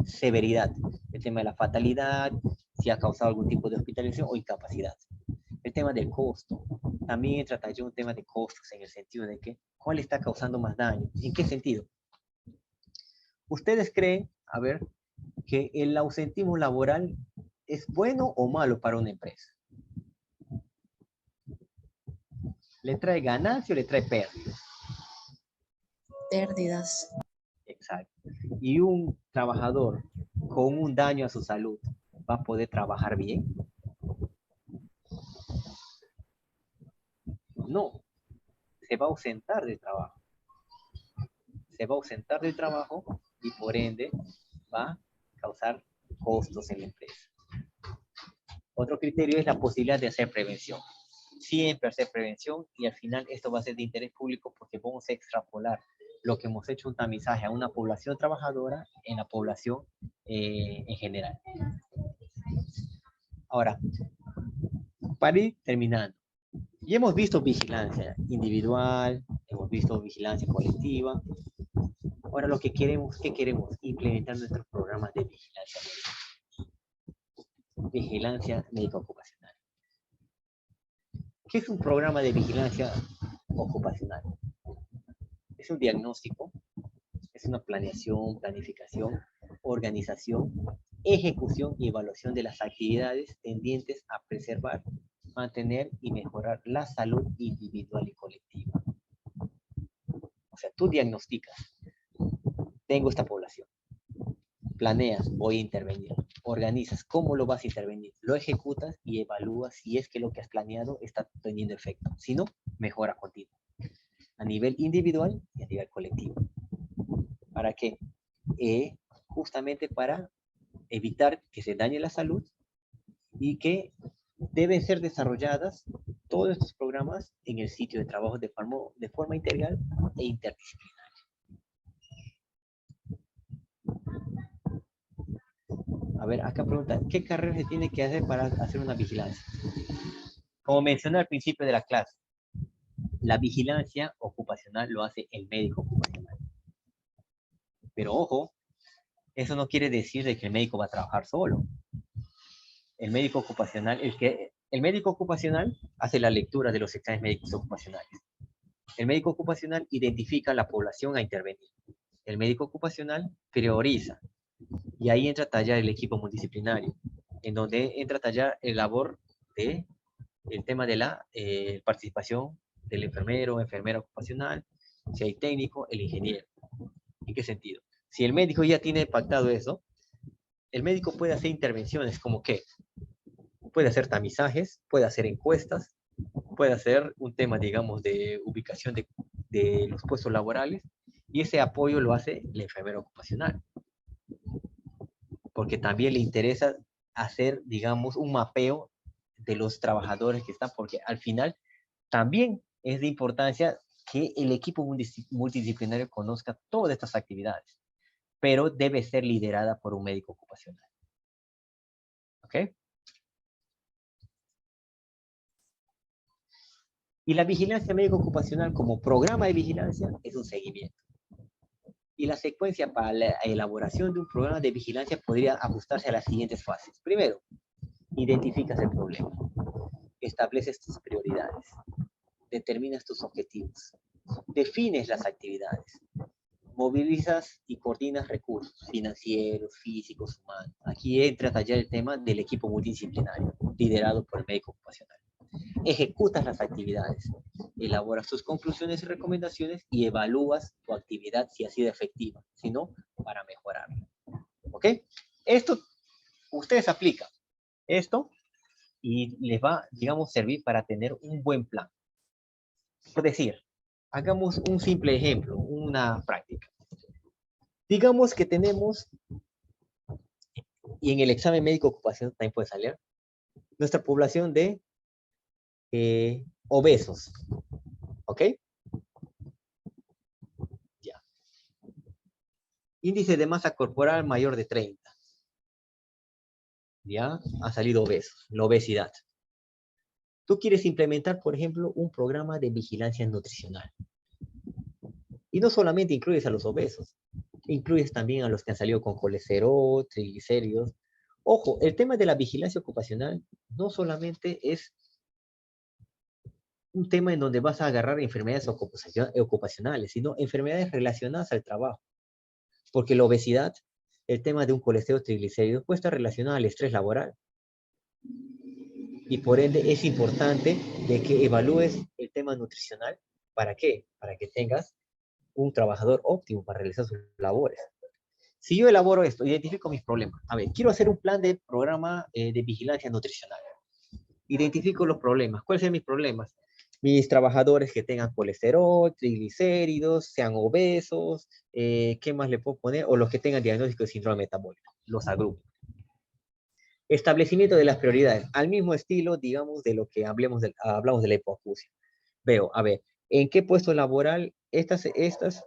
Severidad, el tema de la fatalidad, si ha causado algún tipo de hospitalización o incapacidad. El tema del costo, también trata yo un tema de costos en el sentido de que, ¿cuál está causando más daño? ¿En qué sentido? ¿Ustedes creen, a ver, que el ausentismo laboral es bueno o malo para una empresa? ¿Le trae ganancia o le trae pérdida? Pérdidas. Exacto. ¿Y un trabajador con un daño a su salud va a poder trabajar bien? No, se va a ausentar del trabajo. Se va a ausentar del trabajo y por ende va a causar costos en la empresa. Otro criterio es la posibilidad de hacer prevención. Siempre hacer prevención, y al final esto va a ser de interés público porque vamos a extrapolar lo que hemos hecho un tamizaje a una población trabajadora en la población en general. Ahora, para ir terminando, ya hemos visto vigilancia individual, hemos visto vigilancia colectiva. Ahora lo que queremos, ¿qué queremos? Implementar nuestros programas de vigilancia médica. Vigilancia médica ocupacional. ¿Qué es un programa de vigilancia ocupacional? Es un diagnóstico, es una planeación, planificación, organización, ejecución y evaluación de las actividades tendientes a preservar, mantener y mejorar la salud individual y colectiva. O sea, tú diagnosticas, tengo esta población, planeas, voy a intervenir, organizas cómo lo vas a intervenir, lo ejecutas y evalúas si es que lo que has planeado está teniendo efecto. Si no, mejora continua, a nivel individual y a nivel colectivo. ¿Para qué? Justamente para evitar que se dañe la salud, y que deben ser desarrolladas todos estos programas en el sitio de trabajo de forma integral e interdisciplinaria. A ver, acá pregunta, ¿qué carrera se tiene que hacer para hacer una vigilancia? Como mencioné al principio de la clase, la vigilancia ocupacional lo hace el médico ocupacional. Pero ojo, eso no quiere decir de que el médico va a trabajar solo. El médico ocupacional, el médico ocupacional hace la lectura de los exámenes médicos ocupacionales. El médico ocupacional identifica la población a intervenir. El médico ocupacional prioriza. Y ahí entra a tallar el equipo multidisciplinario, en donde entra a tallar el labor de el tema de la participación del enfermero o enfermera ocupacional, si hay técnico, el ingeniero. ¿En qué sentido? Si el médico ya tiene pactado eso, el médico puede hacer intervenciones como que puede hacer tamizajes, puede hacer encuestas, puede hacer un tema, digamos, de ubicación de de los puestos laborales, y ese apoyo lo hace la enfermera ocupacional, porque también le interesa hacer, digamos, un mapeo de los trabajadores que están, porque al final también es de importancia que el equipo multidisciplinario conozca todas estas actividades, pero debe ser liderada por un médico ocupacional. ¿Ok? Y la vigilancia médico ocupacional como programa de vigilancia es un seguimiento. Y la secuencia para la elaboración de un programa de vigilancia podría ajustarse a las siguientes fases. Primero, identificas el problema, estableces tus prioridades, determinas tus objetivos, defines las actividades, movilizas y coordinas recursos financieros, físicos, humanos. Aquí entra a tallar el tema del equipo multidisciplinario, liderado por el médico ocupacional. Ejecutas las actividades, elaboras tus conclusiones y recomendaciones y evalúas tu actividad si ha sido efectiva, si no, para mejorarla. ¿Ok? Esto, ustedes aplican esto y les va, digamos, servir para tener un buen plan. Por decir, hagamos un simple ejemplo, una práctica. Digamos que tenemos, y en el examen médico ocupacional también puede salir, nuestra población de obesos. ¿Ok? Ya. Índice de masa corporal mayor de 30. Ya, ha salido obesos, la obesidad. Tú quieres implementar, por ejemplo, un programa de vigilancia nutricional. Y no solamente incluyes a los obesos, incluyes también a los que han salido con colesterol, triglicéridos. Ojo, el tema de la vigilancia ocupacional no solamente es un tema en donde vas a agarrar enfermedades ocupacionales, sino enfermedades relacionadas al trabajo. Porque la obesidad, el tema de un colesterol triglicéridos, puede estar relacionado al estrés laboral. Y por ende es importante de que evalúes el tema nutricional. ¿Para qué? Para que tengas un trabajador óptimo para realizar sus labores. Si yo elaboro esto, identifico mis problemas. A ver, quiero hacer un plan de programa de vigilancia nutricional. Identifico los problemas. ¿Cuáles son mis problemas? Mis trabajadores que tengan colesterol, triglicéridos, sean obesos, ¿qué más le puedo poner? O los que tengan diagnóstico de síndrome metabólico. Los agrupo. Establecimiento de las prioridades, al mismo estilo, digamos, de lo que hablamos de la hipoacusia. Veo, a ver, ¿en qué puesto laboral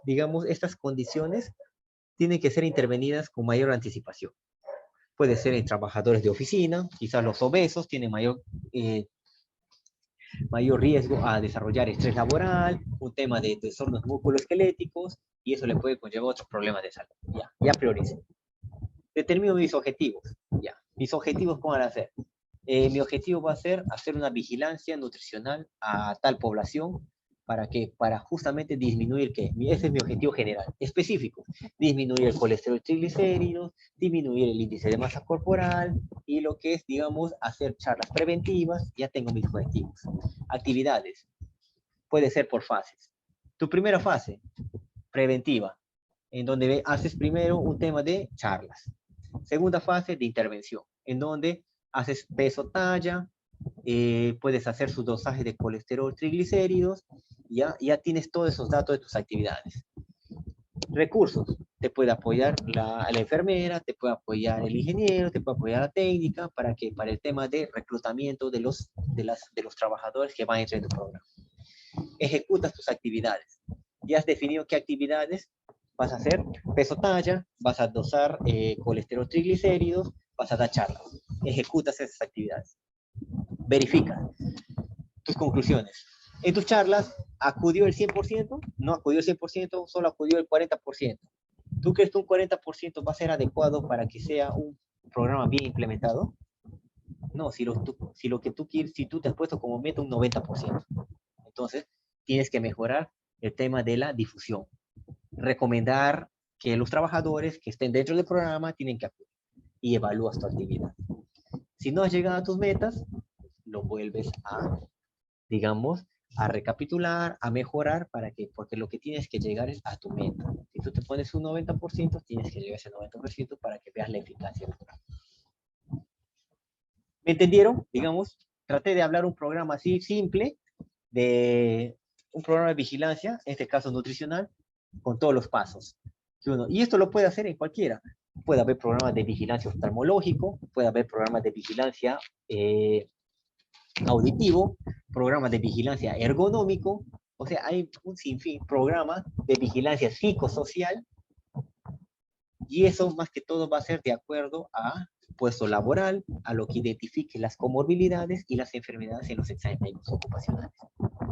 digamos, estas condiciones tienen que ser intervenidas con mayor anticipación? Puede ser en trabajadores de oficina, quizás los obesos tienen mayor riesgo a desarrollar estrés laboral, un tema de trastornos musculoesqueléticos, y eso le puede conllevar otros problemas de salud. Ya priorizo. Determino mis objetivos. Ya. Mis objetivos, ¿cómo van a ser? Mi objetivo va a ser hacer una vigilancia nutricional a tal población. ¿Para qué? Para justamente disminuir, ¿qué? Ese es mi objetivo general, específico. Disminuir el colesterol triglicéridos, disminuir el índice de masa corporal, y lo que es, digamos, hacer charlas preventivas. Ya tengo mis objetivos. Actividades. Puede ser por fases. Tu primera fase, preventiva, en donde haces primero un tema de charlas. Segunda fase de intervención, en donde haces peso talla, puedes hacer su dosaje de colesterol, triglicéridos, ya tienes todos esos datos de tus actividades. Recursos, te puede apoyar la enfermera, te puede apoyar el ingeniero, te puede apoyar la técnica, para el tema de reclutamiento de los trabajadores que van a entrar en tu programa. Ejecutas tus actividades. Ya has definido qué actividades vas a hacer, peso talla, vas a dosar colesterol triglicéridos, vas a dar charlas. Ejecutas esas actividades. Verifica tus conclusiones. En tus charlas, ¿acudió el 100%? No acudió el 100%, solo acudió el 40%. ¿Tú crees que un 40% va a ser adecuado para que sea un programa bien implementado? No, si lo que tú quieres, si tú te has puesto como meta un 90%. Entonces, tienes que mejorar el tema de la difusión. Recomendar que los trabajadores que estén dentro del programa tienen que acudir, y evalúas tu actividad. Si no has llegado a tus metas, lo vuelves a, digamos, a recapitular, a mejorar, porque lo que tienes que llegar es a tu meta. Si tú te pones un 90%, tienes que llegar a ese 90% para que veas la eficacia del programa. ¿Me entendieron? Digamos, traté de hablar un programa así simple, de un programa de vigilancia, en este caso nutricional, con todos los pasos. Y esto lo puede hacer en cualquiera. Puede haber programas de vigilancia oftalmológico, puede haber programas de vigilancia auditivo, programas de vigilancia ergonómico, o sea, hay un sinfín de programas de vigilancia psicosocial, y eso más que todo va a ser de acuerdo a puesto laboral, a lo que identifique las comorbilidades y las enfermedades en los exámenes médicos ocupacionales.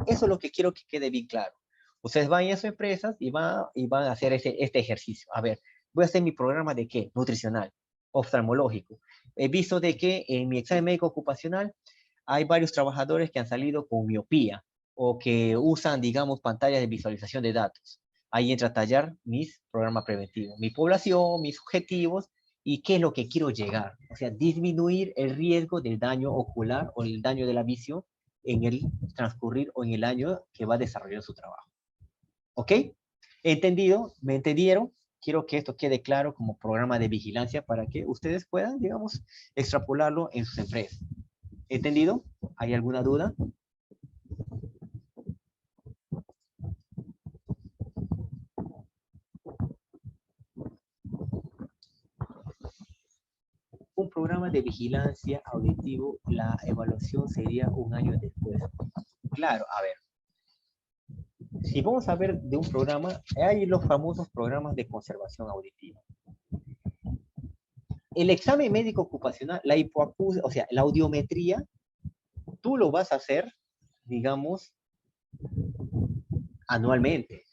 Eso es lo que quiero que quede bien claro. Ustedes van a sus empresas y van a hacer este ejercicio. A ver, voy a hacer mi programa de ¿qué? Nutricional, oftalmológico. He visto de que en mi examen médico ocupacional hay varios trabajadores que han salido con miopía o que usan, digamos, pantallas de visualización de datos. Ahí entra a tallar mis programas preventivos, mi población, mis objetivos y qué es lo que quiero llegar. O sea, disminuir el riesgo del daño ocular o el daño de la visión en el transcurrir o en el año que va a desarrollar su trabajo. ¿Ok? ¿Entendido? ¿Me entendieron? Quiero que esto quede claro como programa de vigilancia para que ustedes puedan, digamos, extrapolarlo en sus empresas. ¿Entendido? ¿Hay alguna duda? Un programa de vigilancia auditivo, la evaluación sería un año después. Claro, a ver. Si vamos a ver de un programa, hay los famosos programas de conservación auditiva. El examen médico ocupacional, la hipoacusia, o sea, la audiometría, tú lo vas a hacer, digamos, anualmente.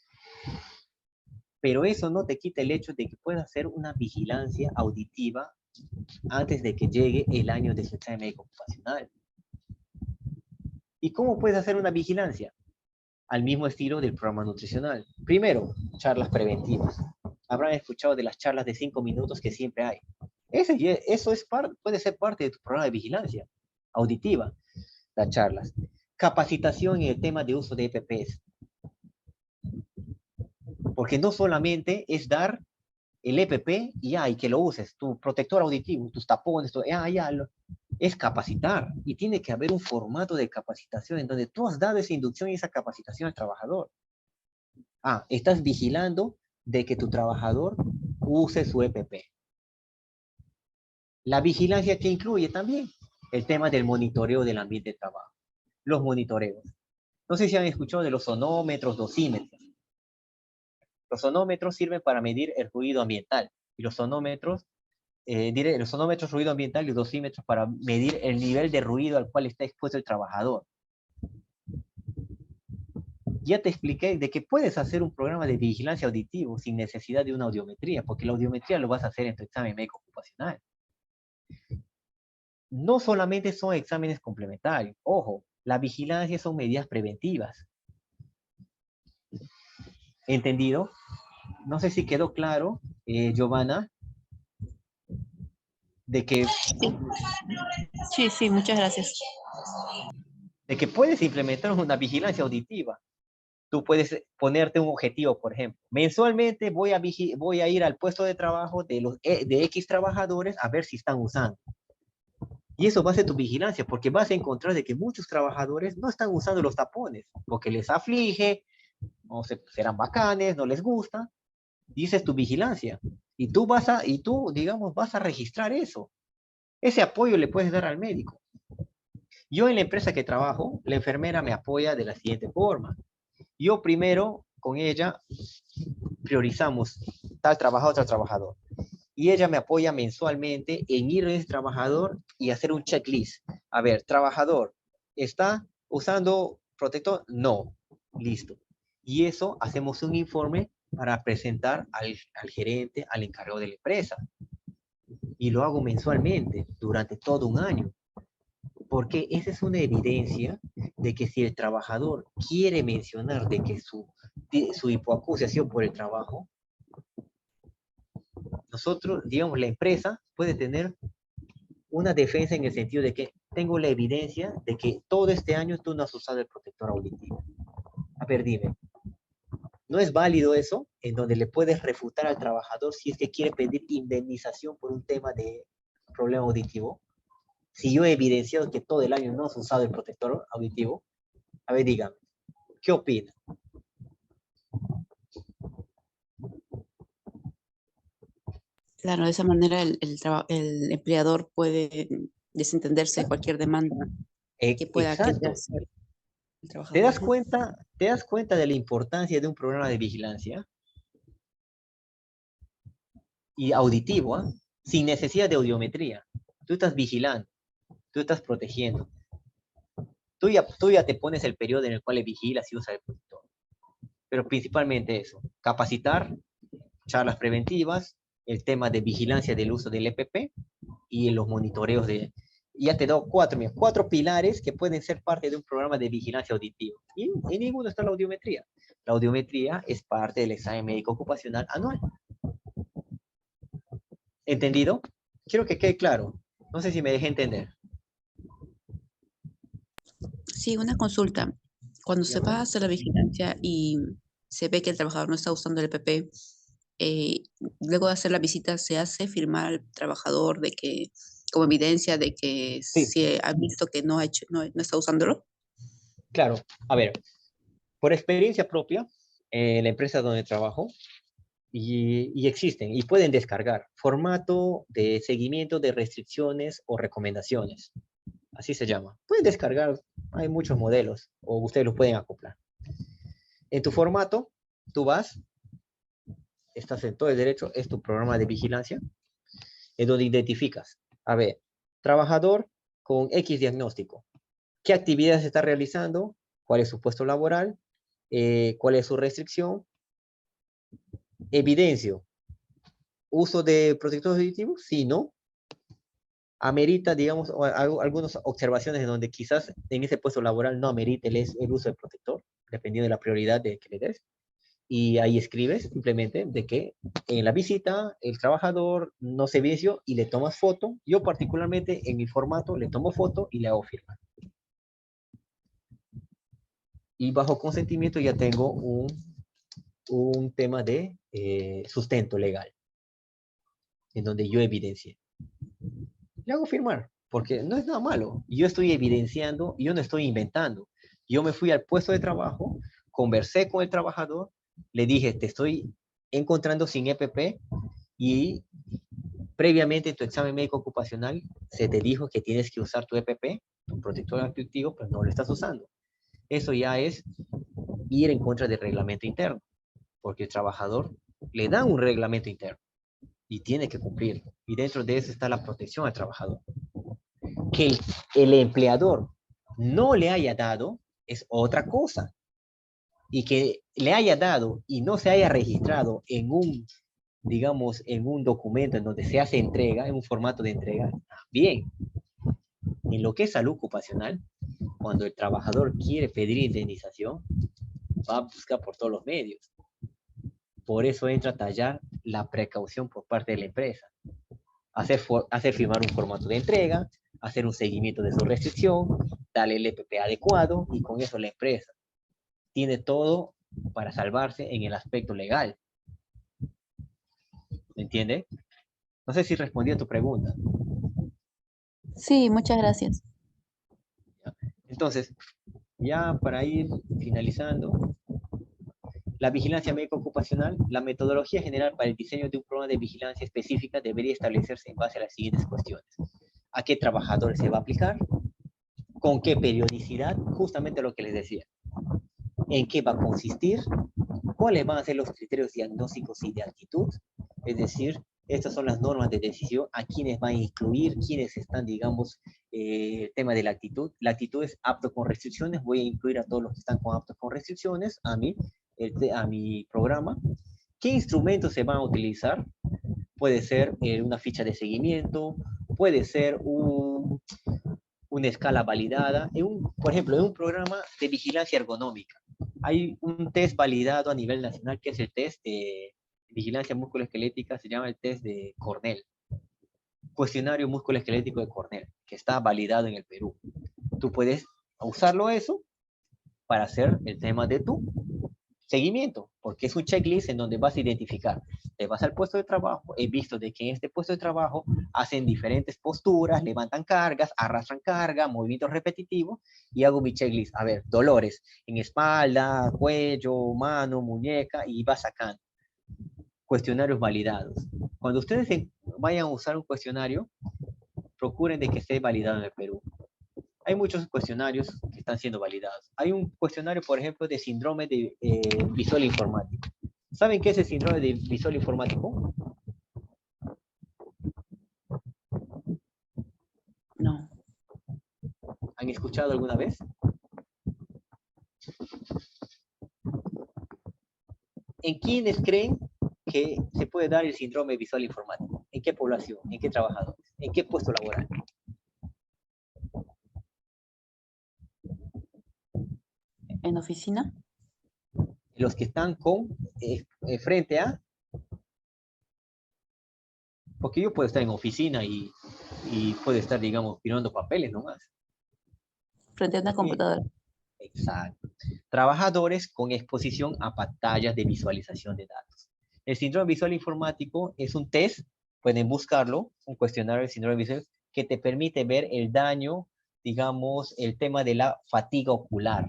Pero eso no te quita el hecho de que puedas hacer una vigilancia auditiva antes de que llegue el año de su examen médico ocupacional. ¿Y cómo puedes hacer una vigilancia? Al mismo estilo del programa nutricional. Primero, charlas preventivas. Habrán escuchado de las charlas de 5 minutos que siempre hay. Eso puede ser parte de tu programa de vigilancia auditiva, las charlas. Capacitación en el tema de uso de EPPs. Porque no solamente es dar el EPP y que lo uses, tu protector auditivo, tus tapones, es capacitar. Y tiene que haber un formato de capacitación en donde tú has dado esa inducción y esa capacitación al trabajador. Estás vigilando de que tu trabajador use su EPP. La vigilancia que incluye también el tema del monitoreo del ambiente de trabajo. Los monitoreos. No sé si han escuchado de los sonómetros, dosímetros. Los sonómetros sirven para medir el ruido ambiental. Y los sonómetros ruido ambiental y los dosímetros para medir el nivel de ruido al cual está expuesto el trabajador. Ya te expliqué de que puedes hacer un programa de vigilancia auditivo sin necesidad de una audiometría, porque la audiometría lo vas a hacer en tu examen médico ocupacional. No solamente son exámenes complementarios. Ojo, la vigilancia son medidas preventivas. ¿Entendido? No sé si quedó claro, Giovanna, de que... Sí, muchas gracias. De que puedes implementar una vigilancia auditiva. Tú puedes ponerte un objetivo, por ejemplo. Mensualmente voy a ir al puesto de trabajo de X trabajadores a ver si están usando. Y eso va a ser tu vigilancia, porque vas a encontrar de que muchos trabajadores no están usando los tapones, porque les aflige, no serán bacanes, no les gusta. Y esa es tu vigilancia. Y tú, digamos, vas a registrar eso. Ese apoyo le puedes dar al médico. Yo en la empresa que trabajo, la enfermera me apoya de la siguiente forma. Yo primero, con ella, priorizamos tal trabajador. Y ella me apoya mensualmente en ir a ese trabajador y hacer un checklist. A ver, trabajador, ¿está usando protector? No. Listo. Y eso hacemos un informe para presentar al gerente, al encargado de la empresa. Y lo hago mensualmente, durante todo un año. Porque esa es una evidencia de que si el trabajador quiere mencionar de que su hipoacusia ha sido por el trabajo, nosotros, digamos, la empresa puede tener una defensa en el sentido de que tengo la evidencia de que todo este año tú no has usado el protector auditivo. A ver, dime, ¿no es válido eso? En donde le puedes refutar al trabajador si es que quiere pedir indemnización por un tema de problema auditivo. Si yo he evidenciado que todo el año no has usado el protector auditivo, a ver, dígame. ¿Qué opina? Claro, de esa manera el empleador puede desentenderse de cualquier demanda que pueda querer Exacto. hacer el ¿Te trabajador. das Ajá. cuenta, te das cuenta de la importancia de un programa de vigilancia y auditivo, ¿ah? Sin necesidad de audiometría? Tú estás vigilando, tú estás protegiendo. Tú ya te pones el periodo en el cual le vigilas y usas el protector. Pero principalmente eso, capacitar, charlas preventivas, el tema de vigilancia del uso del EPP y los monitoreos de... Ya te he dado cuatro pilares que pueden ser parte de un programa de vigilancia auditiva. Y en ninguno está la audiometría. La audiometría es parte del examen médico ocupacional anual. ¿Entendido? Quiero que quede claro. No sé si me dejé entender. Sí, una consulta. Cuando se va a hacer la vigilancia y se ve que el trabajador no está usando el EPP, eh, luego de hacer la visita se hace firmar al trabajador de que, como evidencia de que Sí, si ha visto que no, no está usándolo. claro. A ver, por experiencia propia, la empresa donde trabajo, y existen, y pueden descargar formato de seguimiento de restricciones o recomendaciones. Así se llama. Pueden descargar, hay muchos modelos, o ustedes los pueden acoplar. En tu formato, tú vas, estás en todo el derecho, es tu programa de vigilancia, en donde identificas, a ver, trabajador con X diagnóstico, qué actividades está realizando, cuál es su puesto laboral, cuál es su restricción, evidencio, uso de protectores auditivos, sí, no, amerita, digamos, algunas observaciones en donde quizás en ese puesto laboral no amerite el uso del protector, dependiendo de la prioridad que le des. Y ahí escribes simplemente de que en la visita el trabajador no se evidenció y le tomas foto. Yo particularmente en mi formato le tomo foto y le hago firma. Y bajo consentimiento ya tengo un tema de sustento legal, en donde yo evidencié. Le hago firmar, porque no es nada malo. Yo estoy evidenciando, yo no estoy inventando. Yo me fui al puesto de trabajo, conversé con el trabajador, le dije, te estoy encontrando sin EPP y previamente en tu examen médico ocupacional se te dijo que tienes que usar tu EPP, tu protector activo, pero no lo estás usando. Eso ya es ir en contra del reglamento interno, porque el trabajador le da un reglamento interno y tiene que cumplirlo. Y dentro de eso está la protección al trabajador. Que el empleador no le haya dado es otra cosa. Y que le haya dado y no se haya registrado en un, digamos, en un documento en donde se hace entrega, en un formato de entrega, bien. En lo que es salud ocupacional, cuando el trabajador quiere pedir indemnización, va a buscar por todos los medios. Por eso entra a tallar la precaución por parte de la empresa. Hacer firmar un formato de entrega, hacer un seguimiento de su restricción, darle el EPP adecuado y con eso la empresa tiene todo para salvarse en el aspecto legal. ¿Me entiende? No sé si respondí a tu pregunta. Sí, muchas gracias. Entonces, ya para ir finalizando, la vigilancia médico ocupacional, la metodología general para el diseño de un programa de vigilancia específica debería establecerse en base a las siguientes cuestiones. ¿A qué trabajadores se va a aplicar? ¿Con qué periodicidad? Justamente lo que les decía. ¿En qué va a consistir? ¿Cuáles van a ser los criterios diagnósticos y de actitud? Es decir, estas son las normas de decisión, a quienes van a incluir, quienes están, digamos, el tema de la actitud. La actitud es apto con restricciones, voy a incluir a todos los que están con aptos con restricciones a mi programa. ¿Qué instrumentos se van a utilizar? Puede ser una ficha de seguimiento, puede ser una escala validada. Por ejemplo, en un programa de vigilancia ergonómica, hay un test validado a nivel nacional que es el test de vigilancia musculoesquelética, se llama el test de Cornell. Cuestionario musculoesquelético de Cornell, que está validado en el Perú. Tú puedes usarlo eso para hacer el tema de tu seguimiento, porque es un checklist en donde vas a identificar. Te vas al puesto de trabajo, he visto de que en este puesto de trabajo hacen diferentes posturas, levantan cargas, arrastran carga, movimientos repetitivos, y hago mi checklist. A ver, dolores en espalda, cuello, mano, muñeca, y vas sacando cuestionarios validados. Cuando ustedes vayan a usar un cuestionario, procuren de que esté validado en el Perú. Hay muchos cuestionarios que están siendo validados. Hay un cuestionario, por ejemplo, de síndrome de visual informático. ¿Saben qué es el síndrome de visual informático? No. ¿Han escuchado alguna vez? ¿En quiénes creen que se puede dar el síndrome visual informático? ¿En qué población? ¿En qué trabajadores? ¿En qué puesto laboral? ¿En oficina? Los que están frente a... Porque yo puedo estar en oficina y puedo estar, digamos, firmando papeles nomás. Frente a una computadora. Exacto. Trabajadores con exposición a pantallas de visualización de datos. El síndrome visual informático es un test, pueden buscarlo, un cuestionario de síndrome visual que te permite ver el daño, digamos, el tema de la fatiga ocular.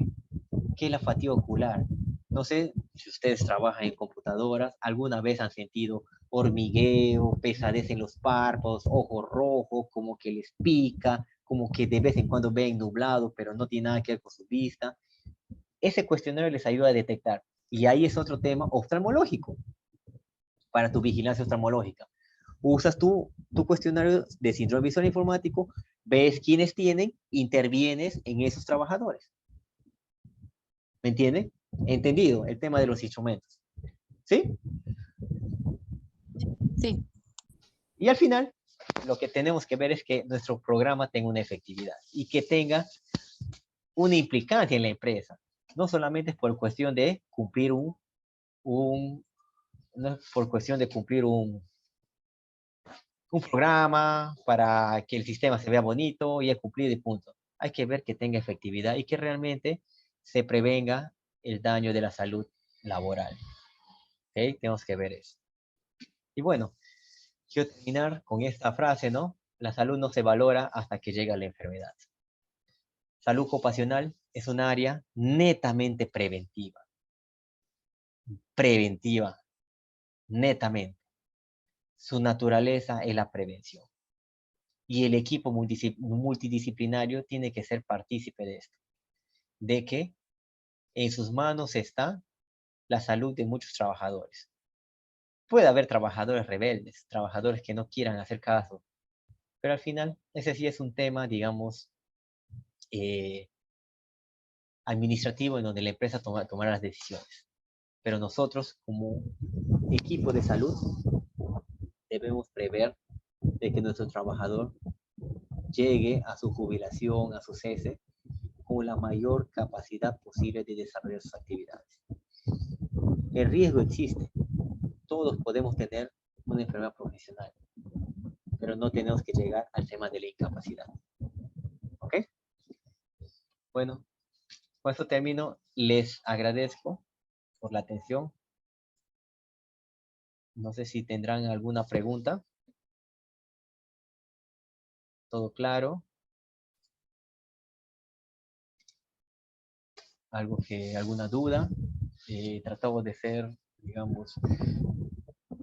¿Qué es la fatiga ocular? No sé si ustedes trabajan en computadoras, alguna vez han sentido hormigueo, pesadez en los párpados, ojos rojos, como que les pica, como que de vez en cuando ven nublado, pero no tiene nada que ver con su vista. Ese cuestionario les ayuda a detectar. Y ahí es otro tema oftalmológico, para tu vigilancia oftalmológica. Usas tu cuestionario de síndrome visual informático, ves quiénes tienen, intervienes en esos trabajadores. ¿Me entienden? Entendido el tema de los instrumentos. ¿Sí? Sí. Y al final, lo que tenemos que ver es que nuestro programa tenga una efectividad y que tenga una implicancia en la empresa. No solamente es por cuestión de cumplir no es por cuestión de cumplir un programa para que el sistema se vea bonito y el cumplido y punto. Hay que ver que tenga efectividad y que realmente se prevenga el daño de la salud laboral. ¿Okay? Tenemos que ver eso. Y bueno, quiero terminar con esta frase, ¿no? La salud no se valora hasta que llega la enfermedad. Salud ocupacional es un área netamente preventiva. Preventiva, netamente. Su naturaleza es la prevención. Y el equipo multidisciplinario tiene que ser partícipe de esto. De que en sus manos está la salud de muchos trabajadores. Puede haber trabajadores rebeldes, trabajadores que no quieran hacer caso, pero al final ese sí es un tema, digamos, administrativo en donde la empresa tomará las decisiones. Pero nosotros, como equipo de salud, debemos prever de que nuestro trabajador llegue a su jubilación, a su cese, con la mayor capacidad posible de desarrollar sus actividades. El riesgo existe. Todos podemos tener una enfermedad profesional, pero no tenemos que llegar al tema de la incapacidad. ¿Ok? Bueno, con esto termino. Les agradezco por la atención. No sé si tendrán alguna pregunta. ¿Todo claro? ¿Alguna duda? Tratamos de ser, digamos,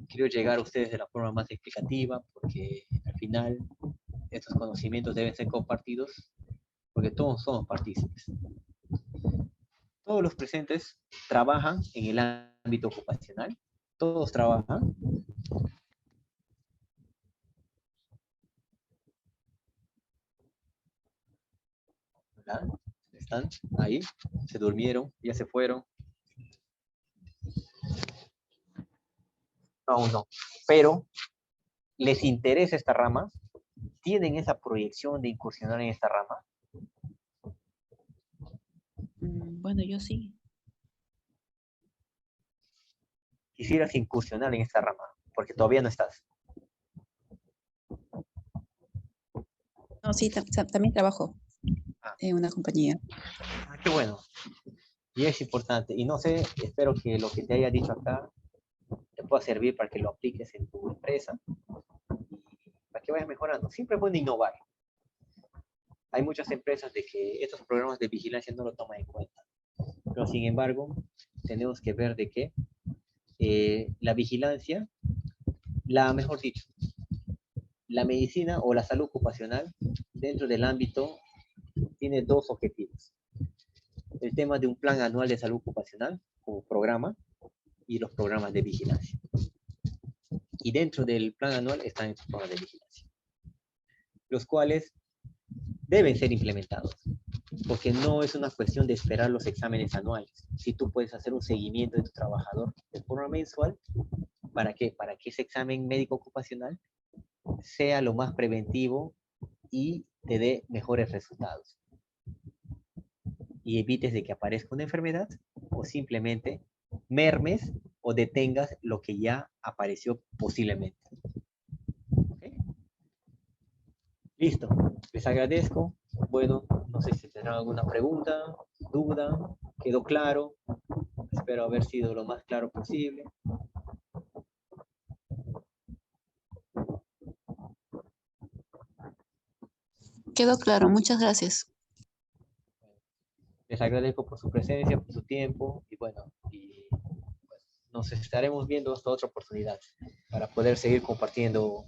quiero llegar a ustedes de la forma más explicativa, porque al final estos conocimientos deben ser compartidos, porque todos somos partícipes. Todos los presentes trabajan en el ámbito ocupacional, todos trabajan. ¿Verdad? ¿Están ahí? ¿Se durmieron? ¿Ya se fueron? No, aún no. Pero, ¿les interesa esta rama? ¿Tienen esa proyección de incursionar en esta rama? Bueno, yo sí. Quisieras incursionar en esta rama, porque todavía no estás. No, sí, también trabajo Ah. en una compañía. Qué bueno. Y es importante. Y no sé, espero que lo que te haya dicho acá te pueda servir para que lo apliques en tu empresa y para que vayas mejorando. Siempre es bueno innovar. Hay muchas empresas de que estos programas de vigilancia no lo toman en cuenta. Pero sin embargo, tenemos que ver de que la vigilancia, mejor dicho, la medicina o la salud ocupacional dentro del ámbito tiene dos objetivos. El tema de un plan anual de salud ocupacional como programa y los programas de vigilancia. Y dentro del plan anual están estos programas de vigilancia, los cuales deben ser implementados, porque no es una cuestión de esperar los exámenes anuales. Si tú puedes hacer un seguimiento de tu trabajador de forma mensual, ¿para qué? Para que ese examen médico ocupacional sea lo más preventivo y te dé mejores resultados. Y evites de que aparezca una enfermedad o simplemente mermes o detengas lo que ya apareció posiblemente. ¿Okay? Listo, les agradezco. Bueno, no sé si tendrán alguna pregunta, duda, quedó claro. Espero haber sido lo más claro posible. Quedó claro, muchas gracias. Les agradezco por su presencia, por su tiempo y bueno, nos estaremos viendo hasta otra oportunidad para poder seguir compartiendo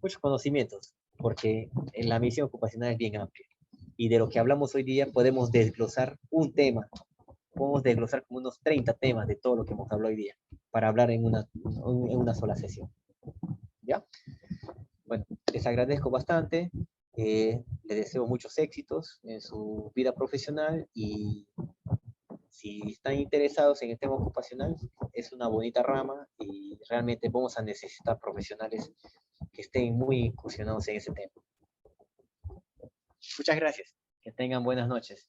muchos conocimientos, porque la misión ocupacional es bien amplia y de lo que hablamos hoy día podemos desglosar un tema, podemos desglosar como unos 30 temas de todo lo que hemos hablado hoy día para hablar en una sola sesión. ¿Ya? Bueno, les agradezco bastante, les deseo muchos éxitos en su vida profesional y si están interesados en el tema ocupacional, es una bonita rama y realmente vamos a necesitar profesionales que estén muy incursionados en ese tema. Muchas gracias. Que tengan buenas noches.